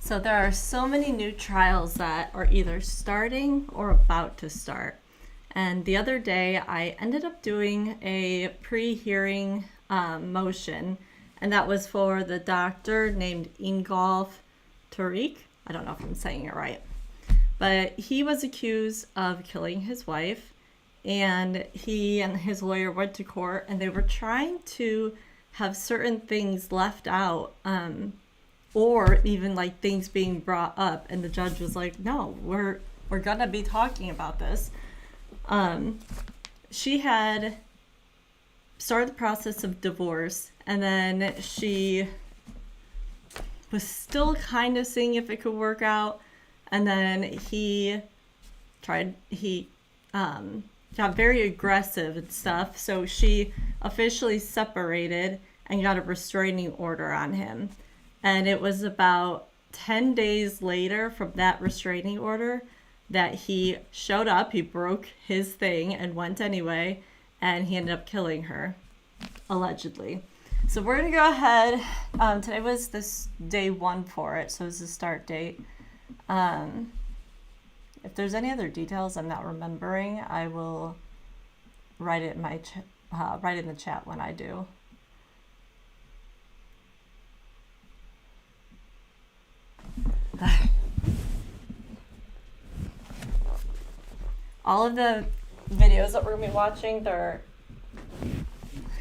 So there are so many new trials that are either starting or about to start. And the other day, I ended up doing a pre-hearing motion, and that was for the doctor named Ingolf Turk. I don't know if I'm saying it right. But he was accused of killing his wife, and he and his lawyer went to court, and they were trying to have certain things left out, or even like things being brought up, and the judge was like, no, we're gonna be talking about this. She had started the process of divorce, and then she was still kind of seeing if it could work out, and then he got very aggressive and stuff, so she officially separated and got a restraining order on him. And it was about 10 days later from that restraining order that he showed up. He broke his thing and went anyway, and he ended up killing her, allegedly. So we're going to go ahead. Today was this day one for it, so it's the start date. If there's any other details I'm not remembering, I will write it in my write in the chat when I do. All of the videos that we're going to be watching, they're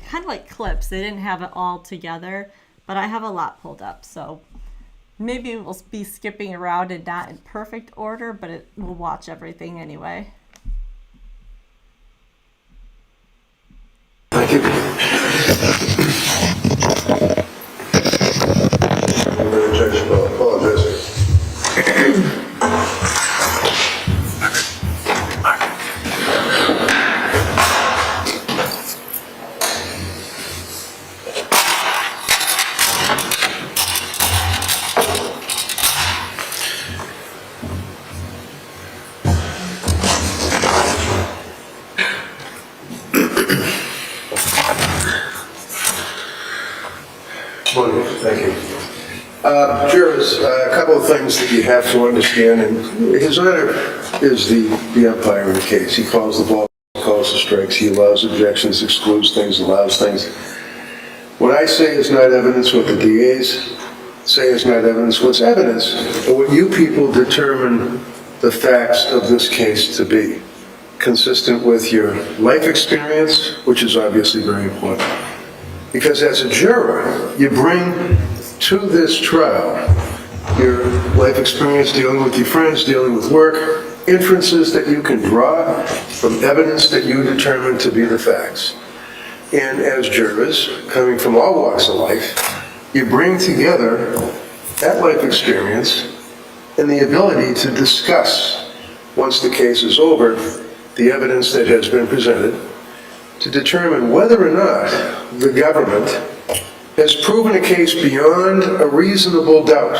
kind of like clips. They didn't have it all together, but I have a lot pulled up, so maybe we'll be skipping around and not in perfect order, but we'll watch everything anyway. Thank you. I'm going to judge about apologizing. Thank you. Jurors, a couple of things that you have to understand, and His Honor is the umpire in the case. He calls the ball, calls the strikes, he allows objections, excludes things, allows things. What I say is not evidence, what the DAs say is not evidence. What's evidence are what you people determine the facts of this case to be, consistent with your life experience, which is obviously very important. Because as a juror, you bring to this trial your life experience dealing with your friends, dealing with work, inferences that you can draw from evidence that you determine to be the facts. And as jurors, coming from all walks of life, you bring together that life experience and the ability to discuss, once the case is over, the evidence that has been presented, to determine whether or not the government has proven a case beyond a reasonable doubt,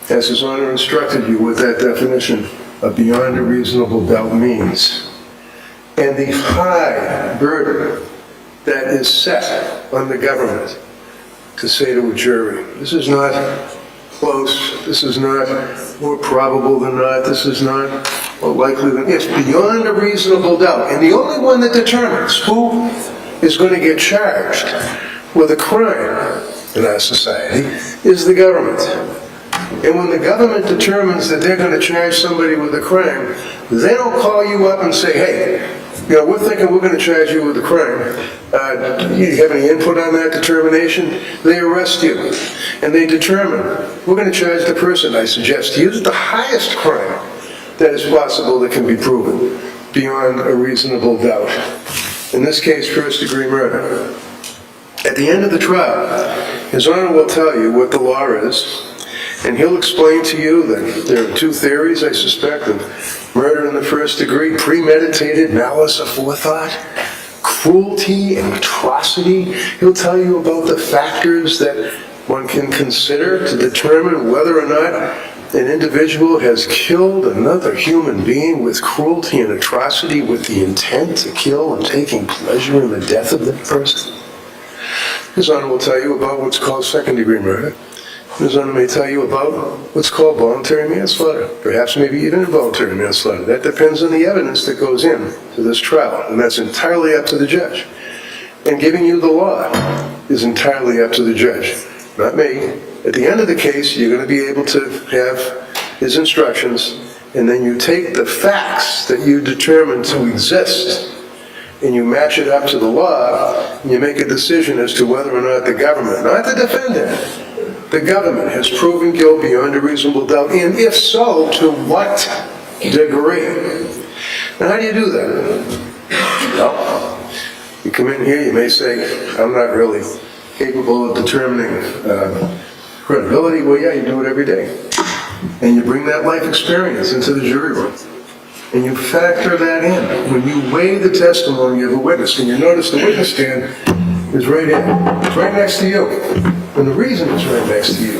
as His Honor instructed you with that definition of beyond a reasonable doubt means, and the high burden that is set on the government to say to a jury, this is not close, this is not more probable than not, this is not more likely than, it's beyond a reasonable doubt. And the only one that determines who is going to get charged with a crime in our society is the government. And when the government determines that they're going to charge somebody with a crime, they don't call you up and say, hey, we're thinking we're going to charge you with a crime. Do you have any input on that determination? They arrest you, and they determine, we're going to charge the person, I suggest to you, the highest crime that is possible that can be proven beyond a reasonable doubt. In this case, first-degree murder. At the end of the trial, His Honor will tell you what the law is, and he'll explain to you that there are two theories, I suspect, of murder in the first degree: premeditated, malice aforethought, cruelty and atrocity. He'll tell you about the factors that one can consider to determine whether or not an individual has killed another human being with cruelty and atrocity with the intent to kill and taking pleasure in the death of that person. His Honor will tell you about what's called second-degree murder. Ms. Honor may tell you about what's called voluntary manslaughter, perhaps maybe even involuntary manslaughter. That depends on the evidence that goes in to this trial, and that's entirely up to the judge. And giving you the law is entirely up to the judge, not me. At the end of the case, you're going to be able to have his instructions, and then you take the facts that you determine to exist, and you match it up to the law, and you make a decision as to whether or not the government, not the defendant, the government has proven guilt beyond a reasonable doubt, and if so, to what degree? Now, how do you do that? Well, you come in here, you may say, I'm not really capable of determining credibility. Well, yeah, you do it every day. And you bring that life experience into the jury room. And you factor that in when you weigh the testimony of a witness. And you notice the witness stand is right here. It's right next to you. And the reason it's right next to you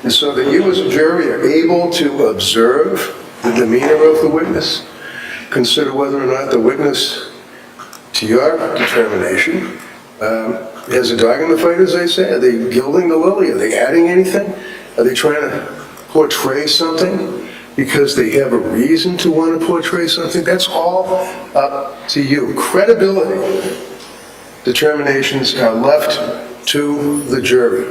is so that you as a jury are able to observe the demeanor of the witness, consider whether or not the witness, to your determination, has a dog in the fight, as they say. Are they gilding the lily? Are they adding anything? Are they trying to portray something because they have a reason to want to portray something? That's all up to you. Credibility determinations are left to the jury.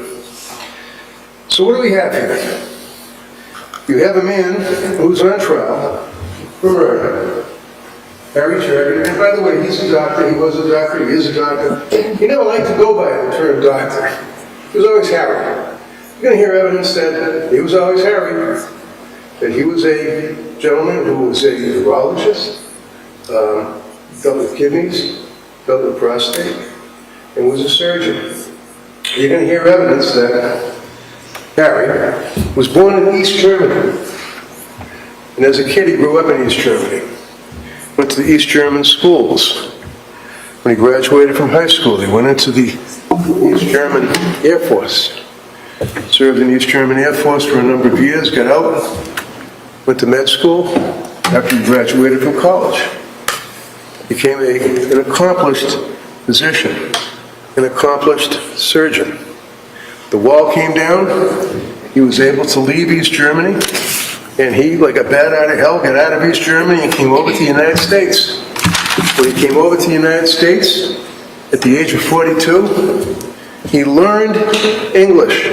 So what do we have here? You have a man who's on trial for murder, Harry Turk, and by the way, he's a doctor, he was a doctor, he is a doctor. He never liked to go by the term doctor. He was always Harry. You're going to hear evidence that he was always Harry, that he was a gentleman who was a urologist, dealt with kidneys, dealt with prostate, and was a surgeon. You're going to hear evidence that Harry was born in East Germany, and as a kid he grew up in East Germany. Went to the East German schools. When he graduated from high school, he went into the East German Air Force. Served in the East German Air Force for a number of years, got out, went to med school after he graduated from college. Became an accomplished physician, an accomplished surgeon. The wall came down, he was able to leave East Germany, and he, like a bat out of hell, got out of East Germany and came over to the United States. When he came over to the United States, at the age of 42, he learned English.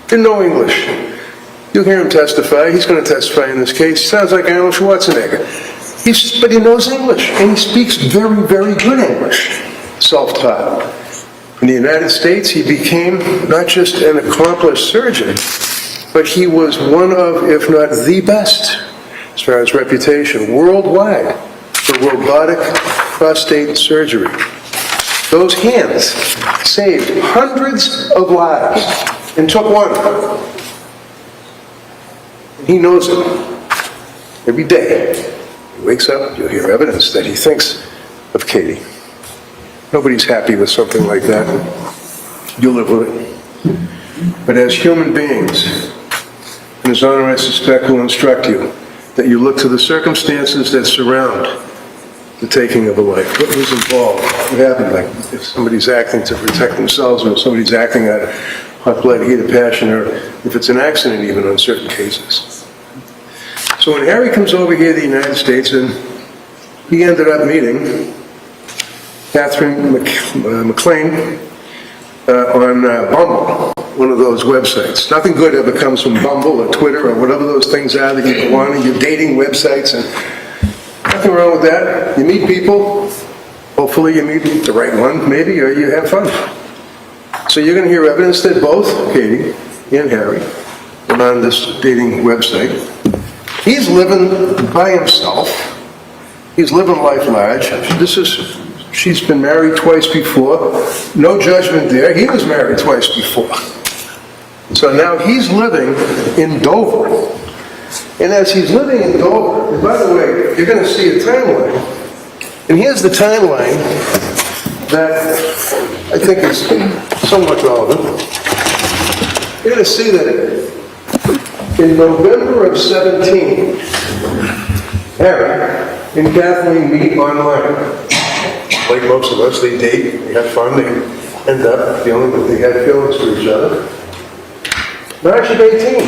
Didn't know English. You'll hear him testify. He's going to testify in this case. He sounds like Arnold Schwarzenegger. But he knows English, and he speaks very, very good English, self-taught. In the United States, he became not just an accomplished surgeon, but he was one of, if not the best, as far as reputation, worldwide for robotic prostate surgery. Those hands saved hundreds of lives and took one. He knows it. Every day, he wakes up, you'll hear evidence that he thinks of Katie. Nobody's happy with something like that. You live with it. But as human beings, and His Honor, I suspect, will instruct you that you look to the circumstances that surround the taking of a life. What was involved? What happened? Like if somebody's acting to protect themselves, or if somebody's acting out of hot blood, heat of passion, or if it's an accident even in certain cases. So when Harry comes over here to the United States, and he ended up meeting Catherine McLean on Bumble, one of those websites. Nothing good ever comes from Bumble or Twitter or whatever those things are that you go on, and you're dating websites, and nothing wrong with that. You meet people, hopefully you meet the right one, maybe, or you have fun. So you're going to hear evidence that both Katie and Harry were on this dating website. He's living by himself. He's living life large. She's been married twice before. No judgment there. He was married twice before. So now he's living in Dover. And as he's living in Dover, and by the way, you're going to see a timeline. And here's the timeline that I think is somewhat relevant. You're going to see that in November of 17, Harry and Kathleen meet online. Like most of us, they date, they have fun, they end up feeling that they have feelings for each other. March of 18.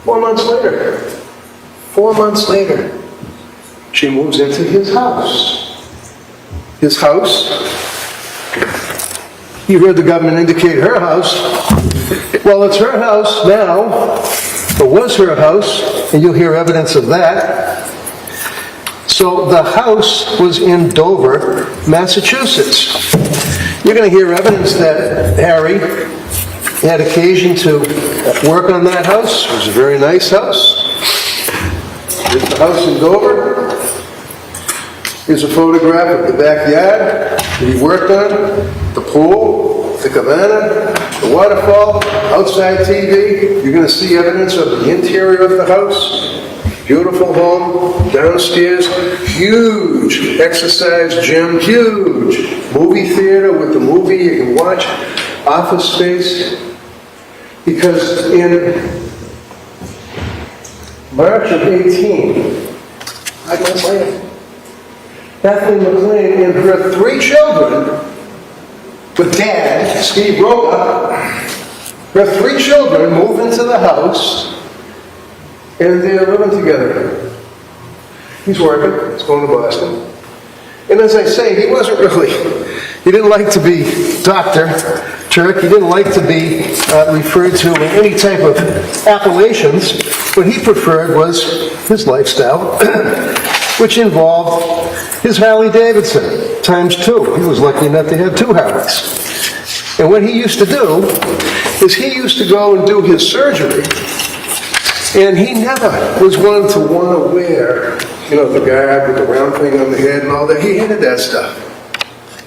4 months later. 4 months later, she moves into his house. His house. You heard the government indicate her house. Well, it's her house now, or was her house, and you'll hear evidence of that. So the house was in Dover, Massachusetts. You're going to hear evidence that Harry had occasion to work on that house. It was a very nice house. Here's the house in Dover. Here's a photograph of the backyard that he worked on, the pool, the cabana, the waterfall, outside TV. You're going to see evidence of the interior of the house. Beautiful home, downstairs, huge exercise gym, huge movie theater with the movie you can watch, office space. Because in March of 18, 5 months later, Kathleen McLean and her 3 children, with Dad, Steve Roca, her 3 children move into the house, and they're living together. He's working, he's going to Boston. And as I say, he didn't like to be Dr. Turk, he didn't like to be referred to in any type of appellations. What he preferred was his lifestyle, which involved his Harley Davidson, ×2. He was lucky enough to have 2 Harleys. And what he used to do is he used to go and do his surgery, and he never was one to want to wear, the garb with the round thing on the head and all that. He hated that stuff.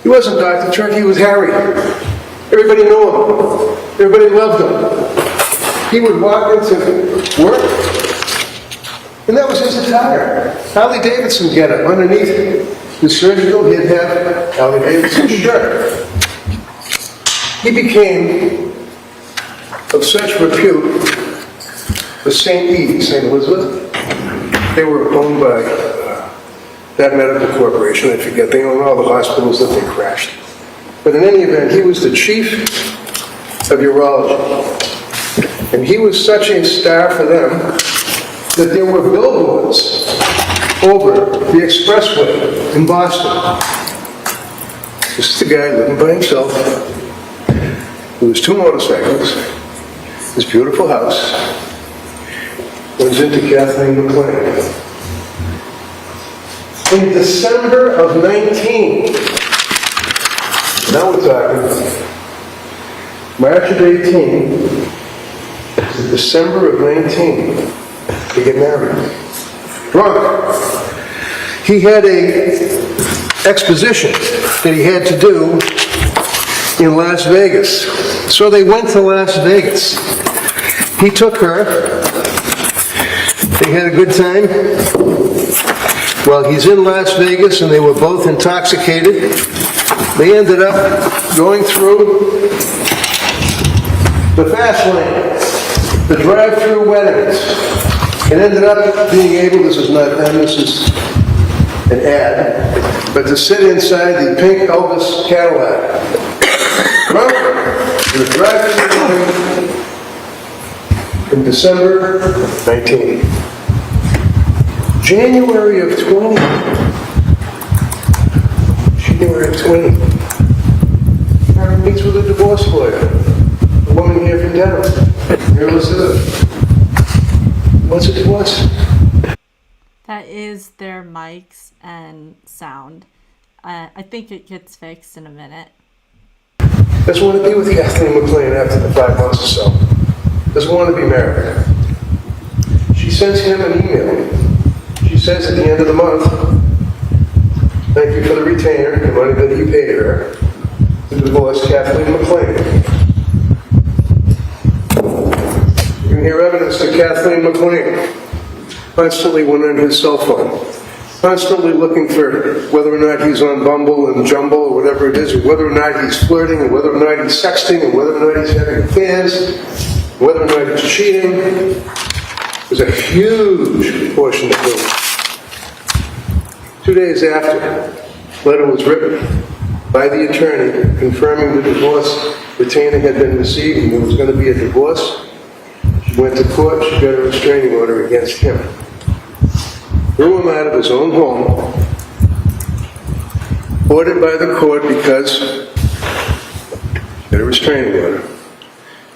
He wasn't Dr. Turk, he was Harry. Everybody knew him. Everybody loved him. He would walk into work, and that was his attire. Harley Davidson getup. Underneath his surgical, he'd have Harley Davidson shirt. He became of such repute with St. Elizabeth. They were owned by that medical corporation. I forget. They own all the hospitals that they crashed. But in any event, he was the chief of urology. And he was such a star for them that there were billboards over the expressway in Boston. This is the guy living by himself, with his 2 motorcycles, his beautiful house, runs into Kathleen McLean. In December of 19, now we're talking March of 18 to December of 19, they get married. Drunk. He had a exposition that he had to do in Las Vegas. So they went to Las Vegas. He took her. They had a good time. Well, he's in Las Vegas and they were both intoxicated. They ended up going through the fast lane, the drive-through weddings, and ended up being able, this is not them, this is an ad, but to sit inside the pink Elvis Cadillac. Well, the drive-through wedding in December 19. January of 20. January of 20. Aaron meets with a divorce lawyer. A woman here from Denver. Here, Elizabeth. What's a divorce? That is their mics and sound. I think it gets fixed in a minute. Doesn't want to be with Kathleen McLean after the 5 months or so. Doesn't want to be married. She sends him an email. She says at the end of the month, thank you for the retainer, the money that you paid her, to divorce Kathleen McLean. You can hear evidence to Kathleen McLean constantly went on his cell phone, constantly looking for whether or not he's on Bumble and Jumble or whatever it is, or whether or not he's flirting, or whether or not he's sexting, or whether or not he's having affairs, whether or not he's cheating. There's a huge portion to do. 2 days after, a letter was written by the attorney confirming the divorce retainer had been received and there was going to be a divorce. She went to court, she got a restraining order against him. Threw him out of his own home, ordered by the court because she got a restraining order.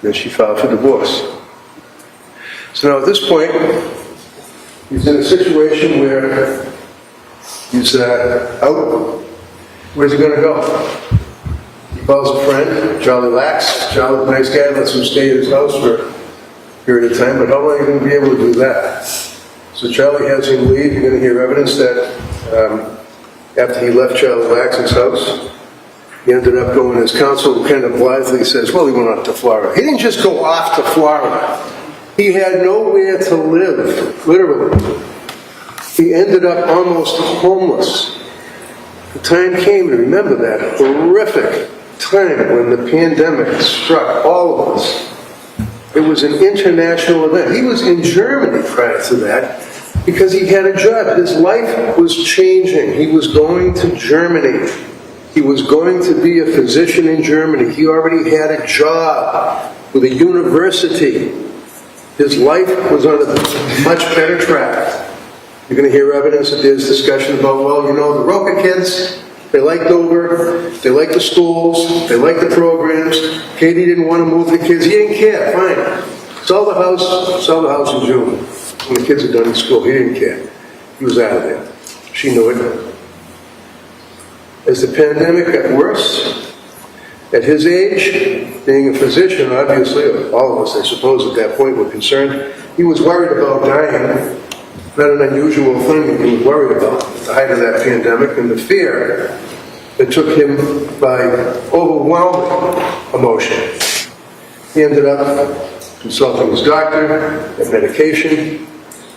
Then she filed for divorce. So now at this point, he's in a situation where he's out. Where's he going to go? He calls a friend, Charlie Lax. Charlie's a nice guy, lets him stay at his house for a period of time, but how long are you going to be able to do that? So Charlie has him leave. You're going to hear evidence that after he left Charlie Lax's house, he ended up going, his counsel kind of blithely says, well, he went off to Florida. He didn't just go off to Florida. He had nowhere to live, literally. He ended up almost homeless. The time came, and remember that horrific time when the pandemic struck all of us. It was an international event. He was in Germany prior to that because he had a job. His life was changing. He was going to Germany. He was going to be a physician in Germany. He already had a job with a university. His life was on a much better track. You're going to hear evidence that there's discussion about, well, you know, the Roca kids, they liked Dover, they liked the schools, they liked the programs. Katie didn't want to move the kids. He didn't care. Fine. Sell the house in June. When the kids are done in school, he didn't care. He was out of there. She knew it. As the pandemic got worse, at his age, being a physician, obviously, all of us, I suppose, at that point were concerned. He was worried about dying. Not an unusual thing that he was worried about at the height of that pandemic, and the fear that took him by overwhelming emotion. He ended up consulting his doctor, had medication,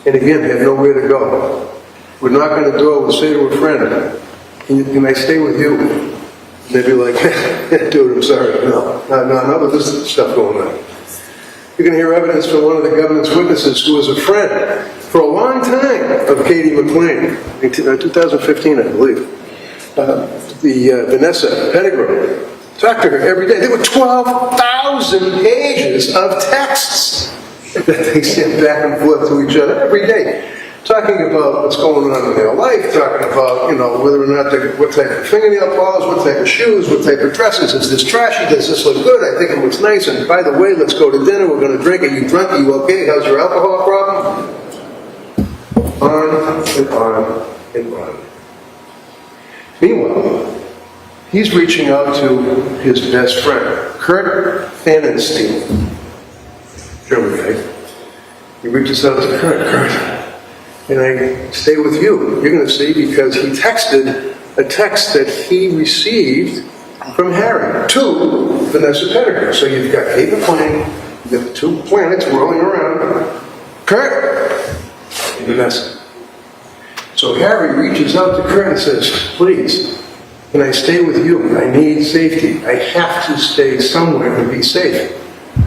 and again, had nowhere to go. Would knock on the door, would say to a friend, can I stay with you? And they'd be like, dude, I'm sorry, no, there's stuff going on. You're going to hear evidence from one of the government's witnesses who was a friend for a long time of Katie McLean, in 2015, I believe. Vanessa Pettigrew. Talked to her every day. There were 12,000 pages of texts that they sent back and forth to each other every day, talking about what's going on in their life, talking about, you know, whether or not what type of fingernail polish, what type of shoes, what type of dresses. Is this trashy? Does this look good? I think it looks nice. And by the way, let's go to dinner. We're going to drink. Are you drunk? Are you okay? How's your alcohol problem? On and on and on. Meanwhile, he's reaching out to his best friend, Kurt Pfannenstein, German guy. He reaches out to Kurt, and I stay with you. You're going to see, because he texted a text that he received from Harry to Vanessa Pettigrew. So you've got Kate McLean, you've got the two planets rolling around, Kurt and Vanessa. So Harry reaches out to Kurt and says, please, can I stay with you? I need safety. I have to stay somewhere and be safe.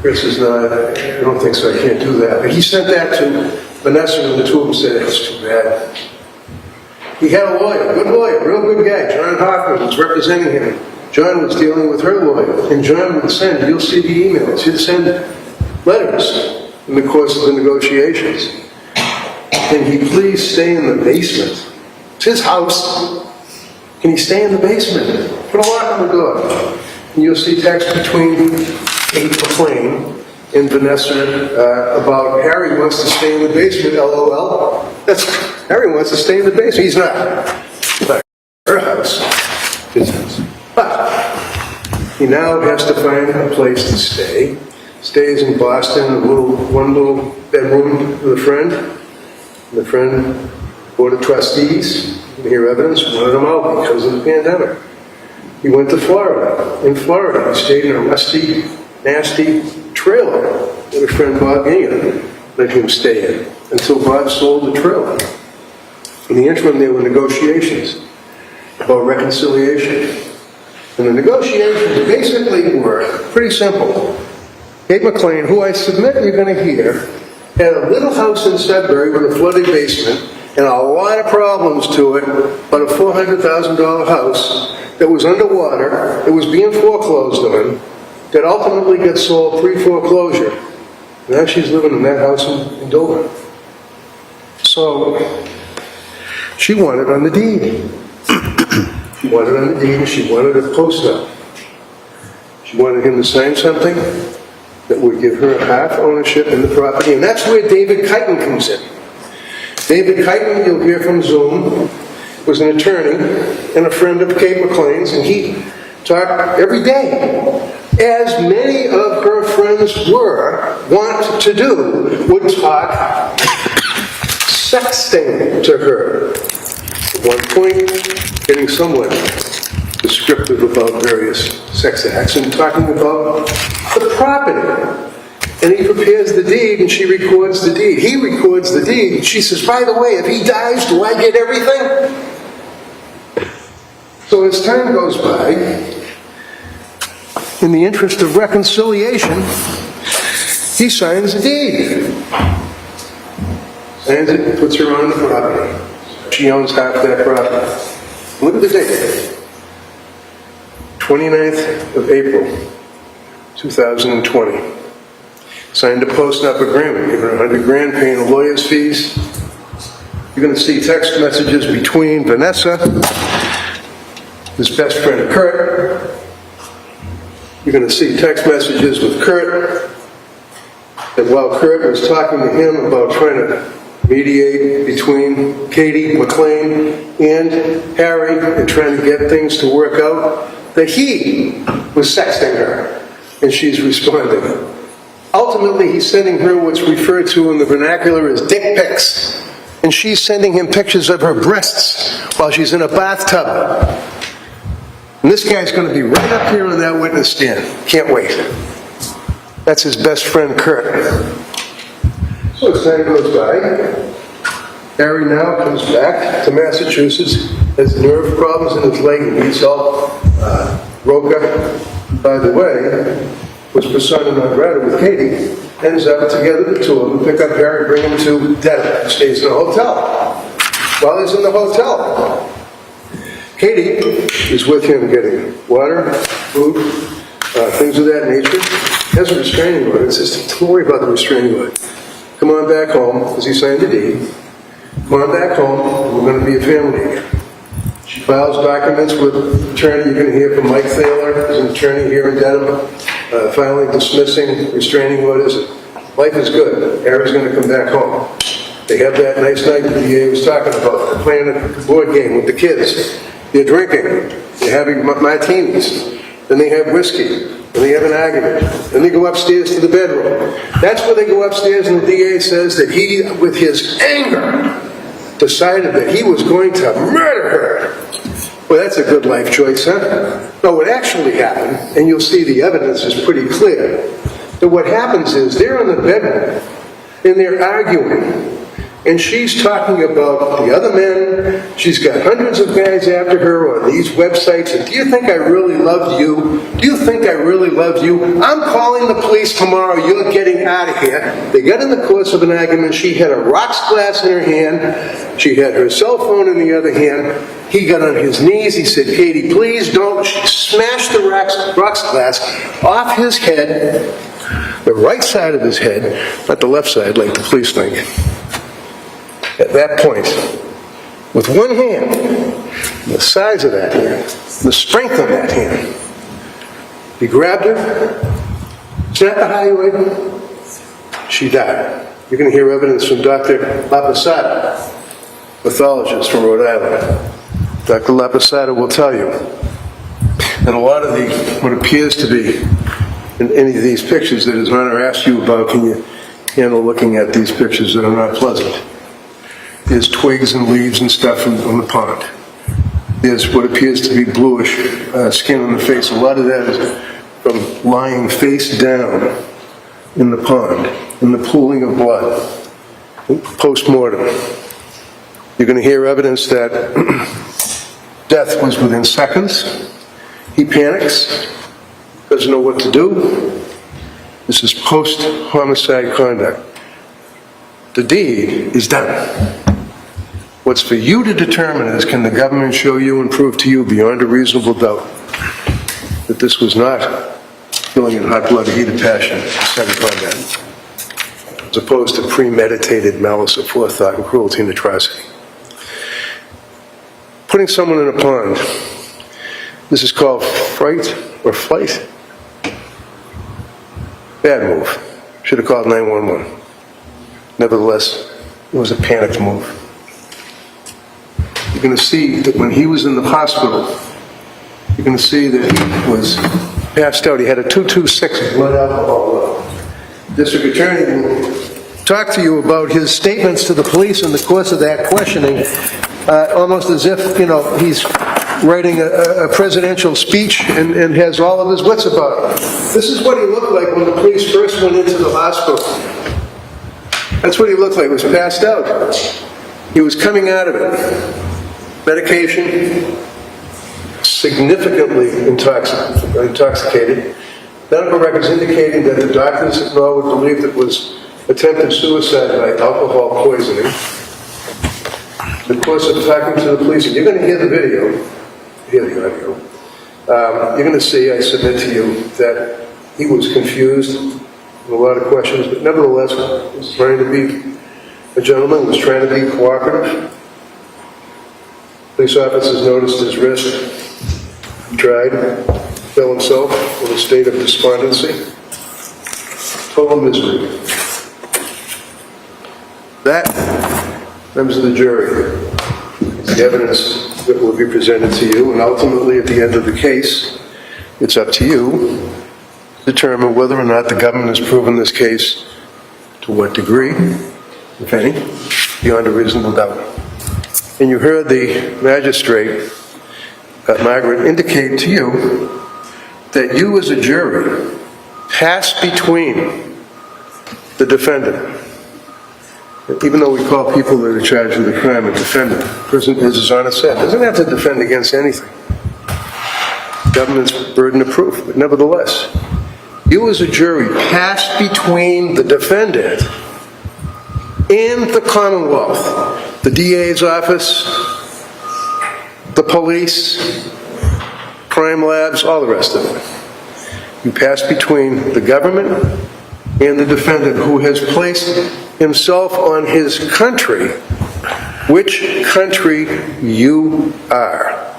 Kurt says, no, I don't think so. I can't do that. But he sent that to Vanessa, and the two of them said, that's too bad. He had a lawyer, good lawyer, real good guy. John Hoffman was representing him. John was dealing with her lawyer. And John would send, you'll see the emails, he'd send letters in the course of the negotiations. Can he please stay in the basement? It's his house. Can he stay in the basement? Put a lock on the door. And you'll see text between Kate McLean and Vanessa about Harry wants to stay in the basement, LOL. Harry wants to stay in the basement. He's not her house, his house. But he now has to find a place to stay. Stays in Boston, one little bedroom with a friend. The friend, board of trustees, you can hear evidence, wanted him out because of the pandemic. He went to Florida. In Florida, he stayed in a rusty, nasty trailer that a friend Bob Ingham let him stay in until Bob sold the trailer. In the interim, there were negotiations about reconciliation. And the negotiations basically were pretty simple. Kate McLean, who I submit you're going to hear, had a little house in Sudbury with a flooded basement and a lot of problems to it, but a $400,000 house that was underwater, that was being foreclosed on, that ultimately got sold pre-foreclosure. Now she's living in that house in Dover. So she wanted on the deed. She wanted on the deed, and she wanted a post-up. She wanted him to sign something that would give her half ownership in the property, and that's where David Keighton comes in. David Keighton, you'll hear from Zoom, was an attorney and a friend of Kate McLean's, and he talked every day, as many of her friends want to do, would talk sexting to her. At one point, getting somewhat descriptive about various sex acts and talking about the property. And he prepares the deed and she records the deed. He records the deed and she says, by the way, if he dies, do I get everything? So as time goes by, in the interest of reconciliation, he signs the deed. Signs it, puts her on the property. She owns half that property. Look at the date. 29th of April, 2020. Signed a post-up agreement, giving her $100,000, paying the lawyer's fees. You're going to see text messages between Vanessa, his best friend Kurt. You're going to see text messages with Kurt, that while Kurt was talking to him about trying to mediate between Katie McLean and Harry and trying to get things to work out, that he was sexting her, and she's responding. Ultimately, he's sending her what's referred to in the vernacular as dick pics, and she's sending him pictures of her breasts while she's in a bathtub. And this guy's going to be right up here on that witness stand. Can't wait. That's his best friend, Kurt. So as time goes by, Harry now comes back to Massachusetts, has nerve problems in his leg, and needs help. Roca, by the way, was persona non grata with Katie, ends up together, the two of them, pick up Harry, bring him to Denver, stays in a hotel. While he's in the hotel, Katie is with him getting water, food, things of that nature. Has a restraining order. It says, don't worry about the restraining order. Come on back home, because he signed the deed. Come on back home, we're going to be a family again. She files documents with an attorney. You're going to hear from Mike Thaler, who's an attorney here in Dedham, filing dismissing restraining orders. Life is good. Harry's going to come back home. They have that nice night that the DA was talking about. They're playing a board game with the kids. They're drinking. They're having martinis. Then they have whiskey. Then they have an argument. Then they go upstairs to the bedroom. That's where they go upstairs, and the DA says that he, with his anger, decided that he was going to murder her. Well, that's a good life choice, huh? No, what actually happened, and you'll see the evidence is pretty clear, that what happens is they're in the bedroom, and they're arguing. And she's talking about the other men. She's got hundreds of guys after her on these websites. And do you think I really loved you? Do you think I really loved you? I'm calling the police tomorrow. You're getting out of here. They got in the course of an argument. She had a rocks glass in her hand. She had her cell phone in the other hand. He got on his knees. He said, Katie, please don't. She smashed the rocks glass off his head, the right side of his head, not the left side like the police think. At that point, with one hand, the size of that hand, the strength of that hand, he grabbed her, snapped the highway, she died. You're going to hear evidence from Dr. Laposada, pathologist from Rhode Island. Dr. Laposada will tell you that a lot of what appears to be in any of these pictures that His Honor asked you about, can you handle looking at these pictures that are not pleasant? There's twigs and leaves and stuff on the pond. There's what appears to be bluish skin on the face. A lot of that is from lying face down in the pond, in the pooling of blood, post-mortem. You're going to hear evidence that death was within seconds. He panics, doesn't know what to do. This is post-homicide conduct. The deed is done. What's for you to determine is, can the government show you and prove to you beyond a reasonable doubt that this was not killing in hot blood or heat of passion, second combat, as opposed to premeditated malice of forethought and cruelty and atrocity. Putting someone in a pond, this is called fright or flight. Bad move. Should have called 911. Nevertheless, it was a panicked move. You're going to see that when he was in the hospital, you're going to see that he was passed out. He had a 226 blood alcohol level. District Attorney will talk to you about his statements to the police in the course of that questioning, almost as if, you know, he's writing a presidential speech and has all of his wits about it. This is what he looked like when the police first went into the hospital. That's what he looked like. He was passed out. He was coming out of it. Medication, significantly intoxicated. Medical records indicating that the doctors at Norwood believed it was attempted suicide by alcohol poisoning. In the course of talking to the police, and you're going to hear the video, hear the audio, you're going to see, I submit to you, that he was confused with a lot of questions, but nevertheless was trying to be a gentleman, was trying to be cooperative. Police officers noticed his wrist. He tried, fell himself in a state of despondency, total misery. That, members of the jury, is the evidence that will be presented to you, and ultimately at the end of the case, it's up to you to determine whether or not the government has proven this case, to what degree, if any, beyond a reasonable doubt. And you heard the magistrate, Margaret, indicate to you that you as a jury pass between the defendant. Even though we call people that are charged with a crime a defendant, the person, as his Honor said, doesn't have to defend against anything. Government's burden of proof, but nevertheless, you as a jury pass between the defendant and the Commonwealth, the DA's office, the police, crime labs, all the rest of it. You pass between the government and the defendant, who has placed himself on his country, which country you are.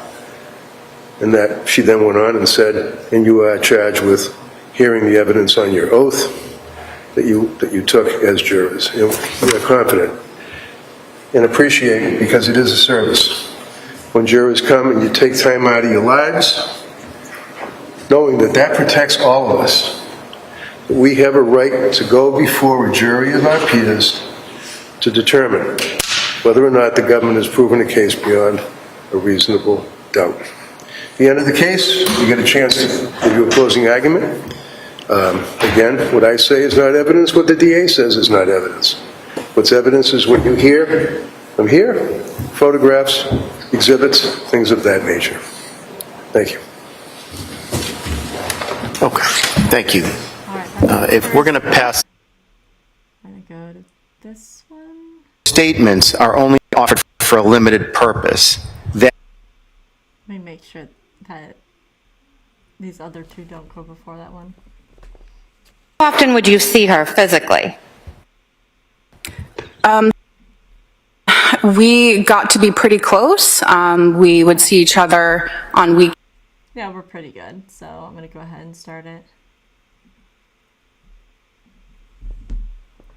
And that she then went on and said, and you are charged with hearing the evidence on your oath that you took as jurors. You are confident and appreciate, because it is a service, when jurors come and you take time out of your lives, knowing that that protects all of us. We have a right to go before a jury of our peers to determine whether or not the government has proven a case beyond a reasonable doubt. At the end of the case, you get a chance to give you a closing argument. Again, what I say is not evidence. What the DA says is not evidence. What's evidence is what you hear from here, photographs, exhibits, things of that nature. Thank you. Okay, thank you. If we're going to pass, I'm going to go to this one. statements are only offered for a limited purpose. That Let me make sure that these other two don't go before that one. How often would you see her physically? We got to be pretty close. We would see each other on weekends. Yeah, we're pretty good. So I'm going to go ahead and start it.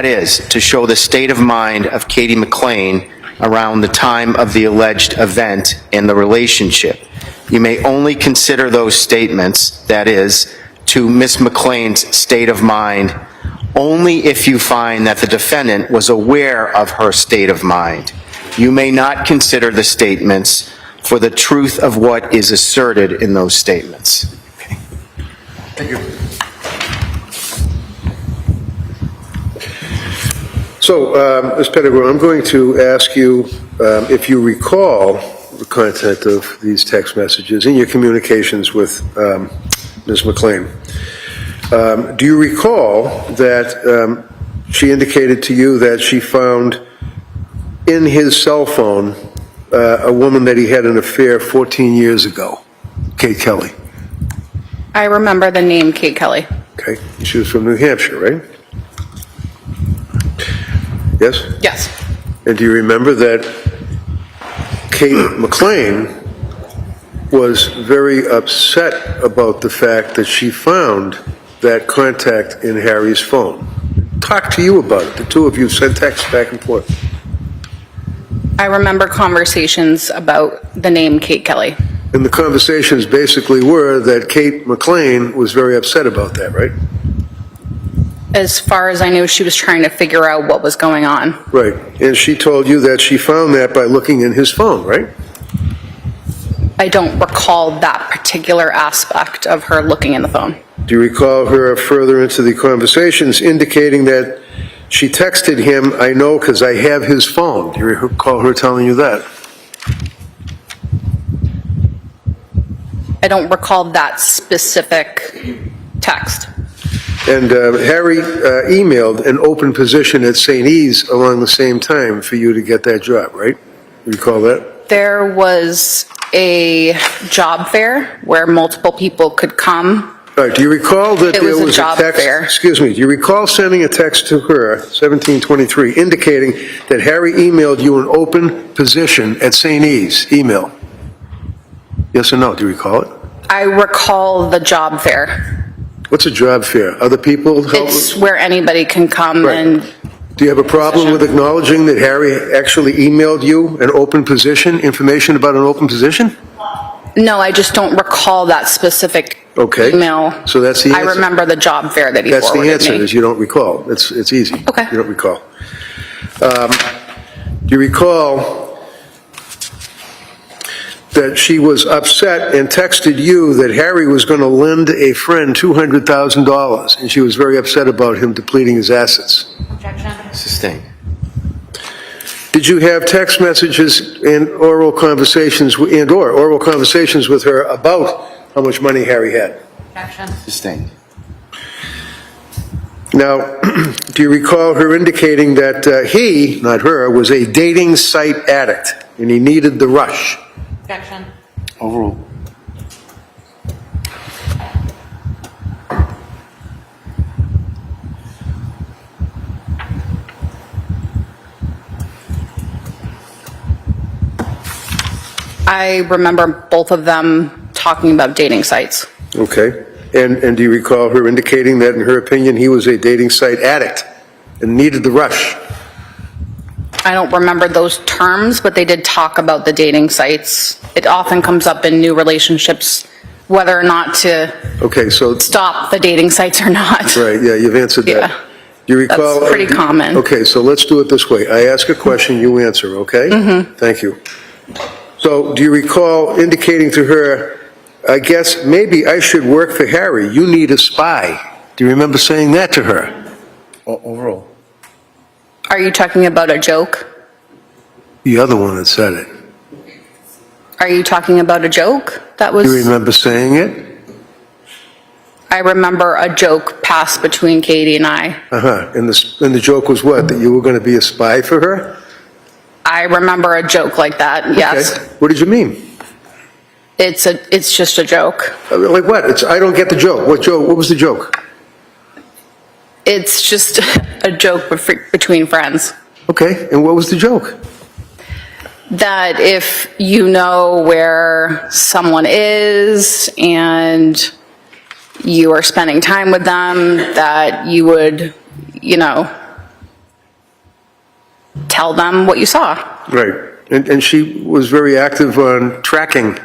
is to show the state of mind of Katie McLean around the time of the alleged event in the relationship. You may only consider those statements, that is, to Ms. McLean's state of mind, only if you find that the defendant was aware of her state of mind. You may not consider the statements for the truth of what is asserted in those statements. Okay. Thank you. So, Ms. Pettigrew, I'm going to ask you if you recall the content of these text messages in your communications with Ms. McLean. Do you recall that she indicated to you that she found in his cell phone a woman that he had an affair 14 years ago, Kate Kelly? I remember the name Kate Kelly. Okay, she was from New Hampshire, right? Yes? Yes. And do you remember that Kate McLean was very upset about the fact that she found that contact in Harry's phone? Talk to you about it. The two of you sent texts back and forth. I remember conversations about the name Kate Kelly. And the conversations basically were that Kate McLean was very upset about that, right? As far as I knew, she was trying to figure out what was going on. Right. And she told you that she found that by looking in his phone, right? I don't recall that particular aspect of her looking in the phone. Do you recall her further into the conversations indicating that she texted him, "I know because I have his phone"? Do you recall her telling you that? I don't recall that specific text. And Harry emailed an open position at St. E's along the same time for you to get that job, right? You recall that? There was a job fair where multiple people could come. All right, do you recall that It there was a was job text? fair. Excuse me, do you recall sending a text to her, 1723, indicating that Harry emailed you an open position at St. E's? Email. Yes or no? Do you recall it? I recall the job fair. What's a job fair? Other people help? It's where anybody can come Right. and Do you have a problem with acknowledging that Harry actually emailed you an open position, information about an open position? no, I just don't recall that specific Okay. email. So that's the I answer. remember the job fair that he That's the forwarded answer, me. is you don't recall. It's easy. Okay. You don't recall. Do you recall that she was upset and texted you that Harry was going to lend a friend $200,000, and she was very upset about him depleting his assets? Sustained. Did you have text messages and oral conversations with her about how much money Harry had? Sustained. Now, do you recall her indicating that he, not her, was a dating site addict and he needed the rush? Overruled. I remember both of them talking about dating sites. Okay. And do you recall her indicating that, in her opinion, he was a dating site addict and needed the rush? I don't remember those terms, but they did talk about the dating sites. It often comes up in new relationships, whether or not to Okay, so, stop the dating sites or not. right, yeah, you've answered that. Yeah. Do you recall? That's pretty common. Okay, so let's do it this way. I ask a question, you answer, okay? Mm-hmm. Thank you. So do you recall indicating to her, I guess maybe I should work for Harry, you need a spy? Do you remember saying that to her? Overruled. Are you talking about a joke? The other one that said it. Are you talking about a joke? That Do you was, remember saying it? I remember a joke passed between Katie and I. Uh-huh. And the joke was what? That you were going to be a spy for her? I remember a joke like that, yes. Okay. What did you mean? It's just a joke. Like what? I don't get the joke. What joke? What was the joke? It's just a joke between friends. Okay. And what was the joke? That if you know where someone is and you are spending time with them, that you would, tell them what you saw. Right. And she was very active on tracking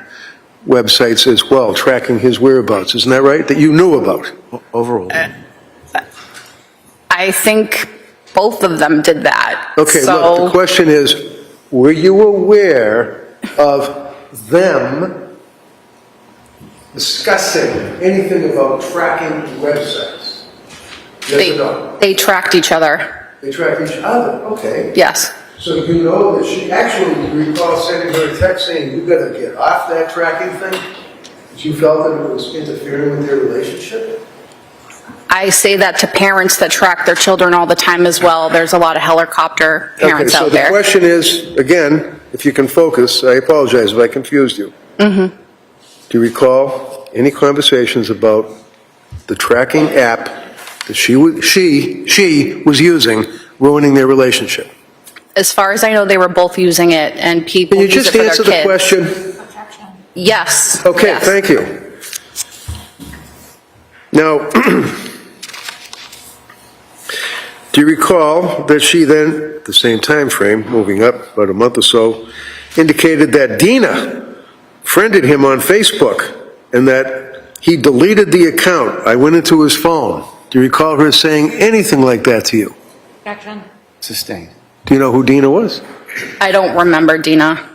websites as well, tracking his whereabouts. Isn't that right? That you knew about? Overruled. I think both of them did that. Okay, look, the question is, were you aware of them discussing anything about tracking websites? Yes or no? They tracked each other. They track each other, okay. Yes. So you know that she actually, you recall sending her a text saying, you gotta get off that tracking thing? That you felt that it was interfering with their relationship? I say that to parents that track their children all the time as well. There's a lot of helicopter parents Okay, out so the there. question is, again, if you can focus, I apologize if I confused you. Mm-hmm. Do you recall any conversations about the tracking app that she was using, ruining their relationship? As far as I know, they were both using it, and people Can you use it just for their answer the kids. question? Yes. Okay, yes. thank you. Now, do you recall that she then, at the same time frame, moving up about a month or so, indicated that Dina friended him on Facebook and that he deleted the account? I went into his phone. Do you recall her saying anything like that to you? Objection. Sustained. Do you know who Dina was? I don't remember, Dina.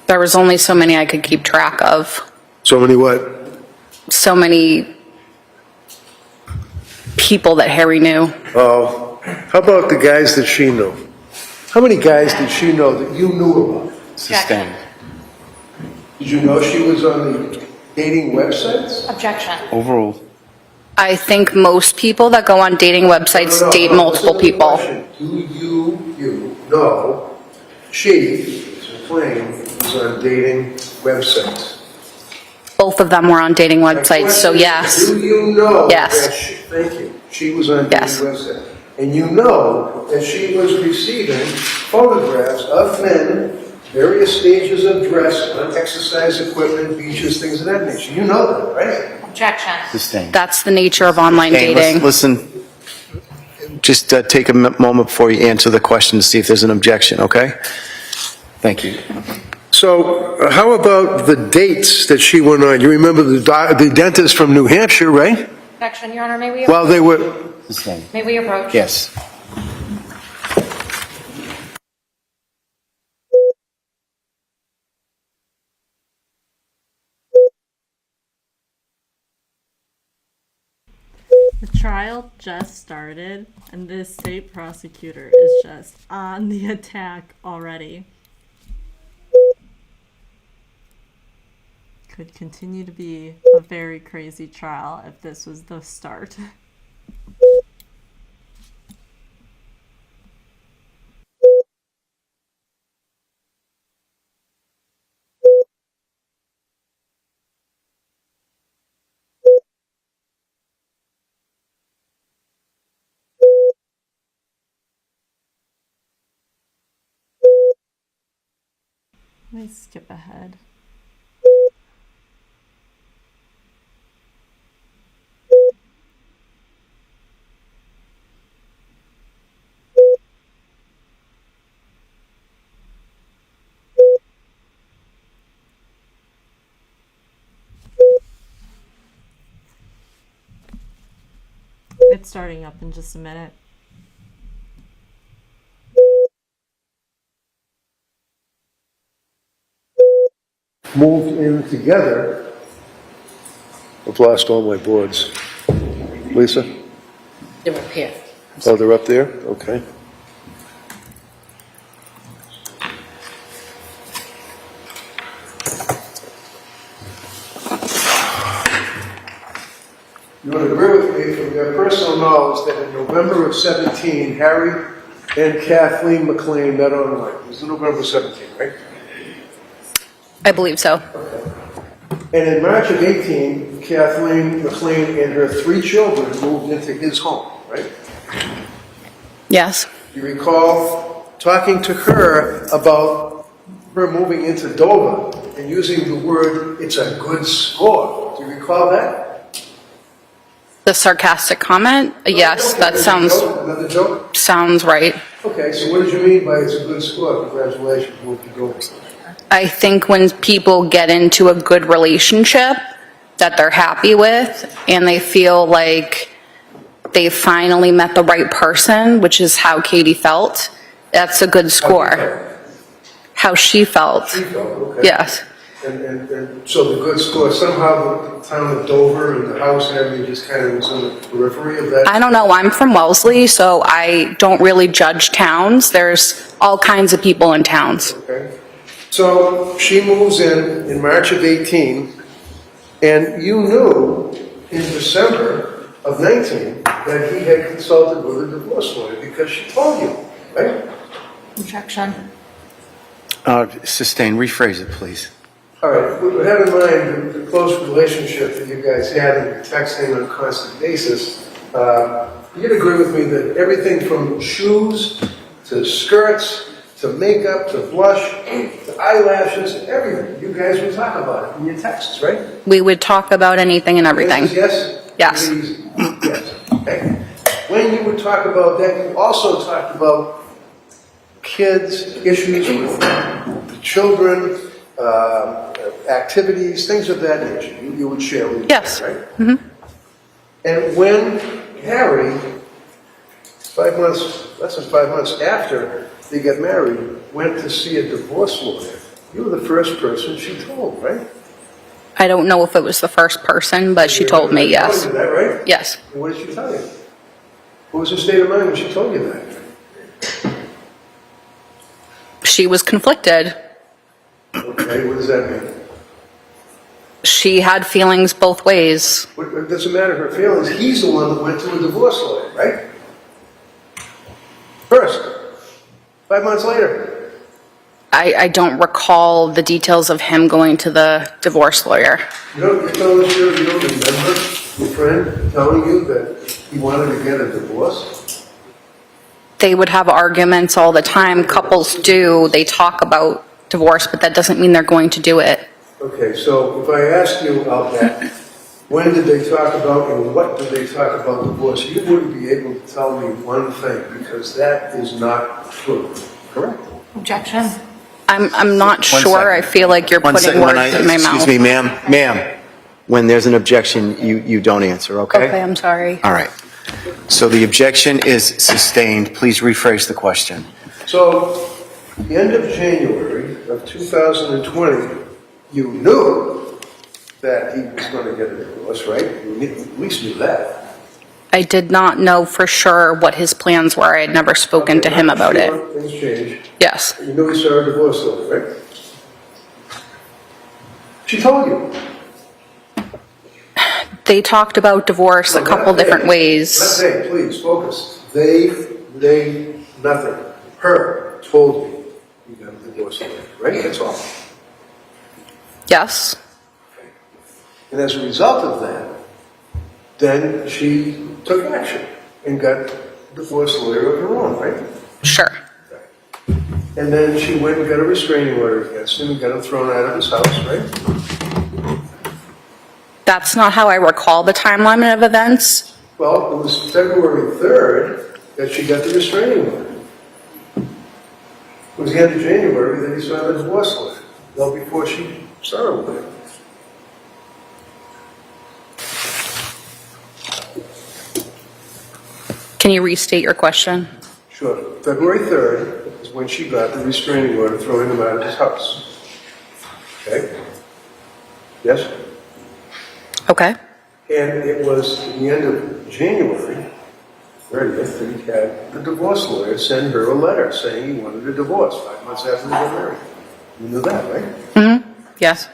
There was only so many I could keep track of. So many what? So many people that Harry knew. Oh, how about the guys that she knew? How many guys did she know that you knew about? Sustained. Did you know she was on the dating websites? Objection. Overruled. I think most people that go on dating websites date multiple listen to the people. question. Do you know she, McLean, was on dating websites? Both of them were on dating websites, so yes. Do you know Yes. that she, thank you, she was on dating Yes. websites? And you know that she was receiving photographs of men, various stages of dress, on exercise equipment, beaches, things of that nature. You know that, right? Objection. Sustained. That's the nature of online Hey, dating. listen, just take a moment before you answer the question to see if there's an objection, okay? Thank you. So how about the dates that she went on? You remember the dentist from New Hampshire, right? Objection, Your Honor. May we, Well, they were, Sustained. may we approach? Yes. The trial just started, and this state prosecutor is just on the attack already. Could continue to be a very crazy trial if this was the start. Let me skip ahead. It's starting up in just a minute. moved in together. I've lost all my boards. Lisa? They're up here. Oh, they're up there? Okay. You would agree with me from your personal knowledge that in November of 17, Harry and Kathleen McLean met online. It was November 17, right? I believe so. And in March of 18, Kathleen McLean and her 3 children moved into his home, right? Yes. You recall talking to her about her moving into Dover and using the word, "it's a good score." Do you recall that? The sarcastic comment? Yes, that Another joke? sounds right. Okay, so what did you mean by "it's a good score"? Congratulations, move to Dover. I think when people get into a good relationship that they're happy with and they feel like they finally met the right person, which is how Katie felt, that's a good score. How she felt. She felt, okay. Yes. And so the good score, somehow the town of Dover and the house and everything just kind of was on the periphery of that? I don't know. I'm from Wellesley, so I don't really judge towns. There's all kinds of people in towns. Okay. So she moves in March of 18, and you knew in December of 19 that he had consulted with a divorce lawyer because she told you, right? Objection. Sustain, rephrase it, please. All right. have in mind the close relationship that you guys had and you're texting on a constant basis, you'd agree with me that everything from shoes to skirts to makeup to blush to eyelashes, everything, you guys would talk about it in your texts, right? We would talk about anything and everything. Yes? Yes. Yes. Okay. When you would talk about that, you also talked about kids, issues with the children, activities, things of that nature. You would share with Yes. them, right? Mm-hmm. And when Harry, 5 months, less than 5 months after they got married, went to see a divorce lawyer, you were the first person she told, right? I don't know if it was the first person, but she told me, yes. Told you that, right? Yes. And what did she tell you? What was her state of mind when she told you that? She was conflicted. Okay, what does that mean? She had feelings both ways. It doesn't matter her feelings. He's the one that went to a divorce lawyer, right? First. 5 months later. I don't recall the details of him going to the divorce lawyer. You don't remember your friend telling you that he wanted to get a divorce? They would have arguments all the time. Couples do. They talk about divorce, but that doesn't mean they're going to do it. Okay, so if I ask you about that, when did they talk about and what did they talk about divorce? You wouldn't be able to tell me one thing because that is not true. Correct? Objection. I'm not One sure. second. I feel like you're One putting second, when words in my mouth. excuse me, ma'am. When there's an objection, you don't answer, okay? Okay, I'm sorry. All right. So the objection is sustained. Please rephrase the question. So, the end of January of 2020, you knew that he was going to get a divorce, right? You at least knew that. I did not know for sure what his plans were. I had never spoken to him about it. Sure, things changed. Yes. You knew he saw a divorce lawyer, right? She told you. They talked about divorce a couple different ways. Not they, please, focus. They, nothing. Her told you you got a divorce lawyer, right? That's all. Yes. And as a result of that, then she took action and got a divorce lawyer of her own, right? Sure. And then she went and got a restraining order against him and got him thrown out of his house, right? That's not how I recall the timeline of events. Well, it was February 3rd that she got the restraining order. It was the end of January that he saw the divorce lawyer, well before she saw him there. Can you restate your question? Sure. February 3rd is when she got the restraining order throwing him out of his house. Okay? Yes? Okay. And it was at the end of January 30th that he had the divorce lawyer send her a letter saying he wanted a divorce 5 months after they got married. You knew that, right? Mm-hmm. Yes.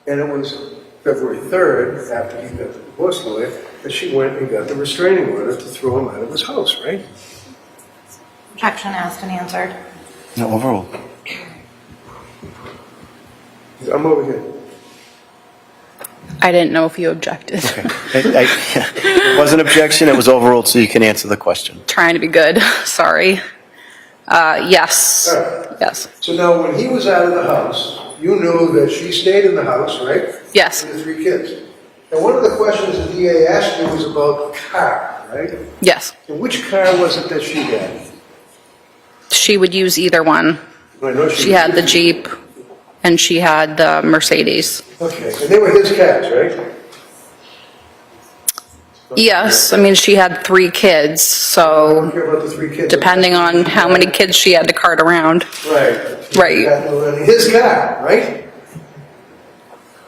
And it was February 3rd, after he got the divorce lawyer, that she went and got the restraining order to throw him out of his house, right? Objection asked and answered. No, overruled. I'm over here. I didn't know if you objected. It wasn't objection, it was overruled, so you can answer the question. Trying to be good. Sorry. Yes. All right. Yes. So now, when he was out of the house, you knew that she stayed in the house, right? Yes. With the 3 kids. And one of the questions the DA asked you was about the car, right? Yes. And which car was it that she had? She would use either one. I know She had the Jeep and she had the Mercedes. Okay, and they were his cars, right? Yes. I mean, she had 3 kids, I so don't care about the 3 kids. depending on how many kids she had to cart around. Right. Right. His car, right?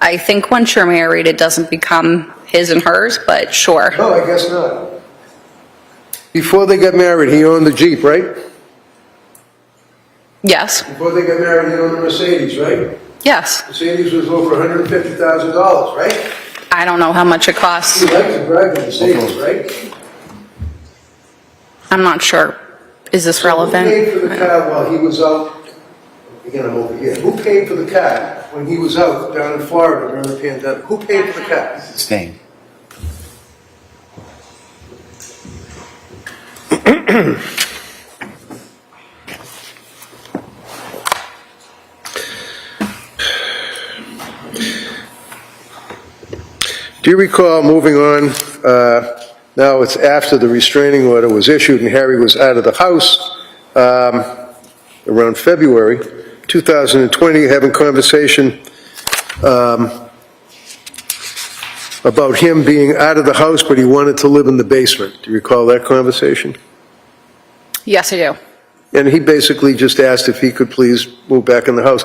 I think once you're married, it doesn't become his and hers, but sure. No, I guess not. Before they got married, he owned the Jeep, right? Yes. Before they got married, he owned the Mercedes, right? Yes. Mercedes was over $150,000, right? I don't know how much it costs. He liked to drive the Mercedes, right? I'm not sure. Is this Who paid relevant? for the car while he was out? Again, I'm over here. Who paid for the car when he was out down in Florida during the pandemic? Who paid for the cat? Abstain. Do you recall, moving on, now it's after the restraining order was issued and Harry was out of the house, around February 2020, having conversation about him being out of the house, but he wanted to live in the basement. Do you recall that conversation? Yes, I do. And he basically just asked if he could please move back in the house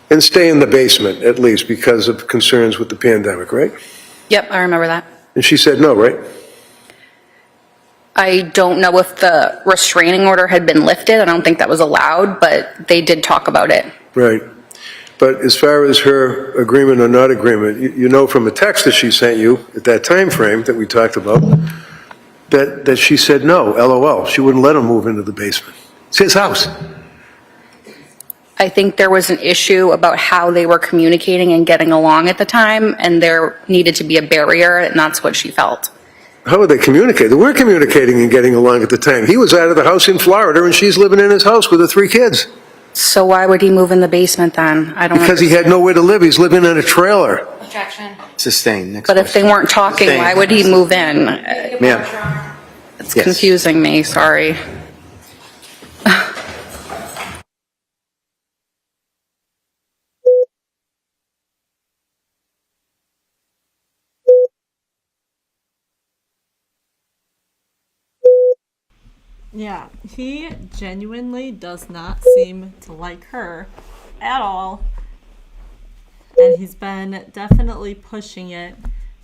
and stay in the basement, at least, because of concerns with the pandemic, right? Yep, I remember that. And she said no, right? I don't know if the restraining order had been lifted. I don't think that was allowed, but they did talk about it. Right. But as far as her agreement or not agreement, you know from a text that she sent you at that time frame that we talked about, that she said no, LOL. She wouldn't let him move into the basement. It's his house. I think there was an issue about how they were communicating and getting along at the time, and there needed to be a barrier, and that's what she felt. How would they communicate? They weren't communicating and getting along at the time. He was out of the house in Florida, and she's living in his house with the 3 kids. So why would he move in the basement then? I don't Because he had nowhere to live. He's living in a trailer. Objection. Sustain. Next But if they question. weren't talking, Sustain. why would he move in? Ma'am. It's Yes. confusing me, sorry. Yeah, he genuinely does not seem to like her at all. And he's been definitely pushing it,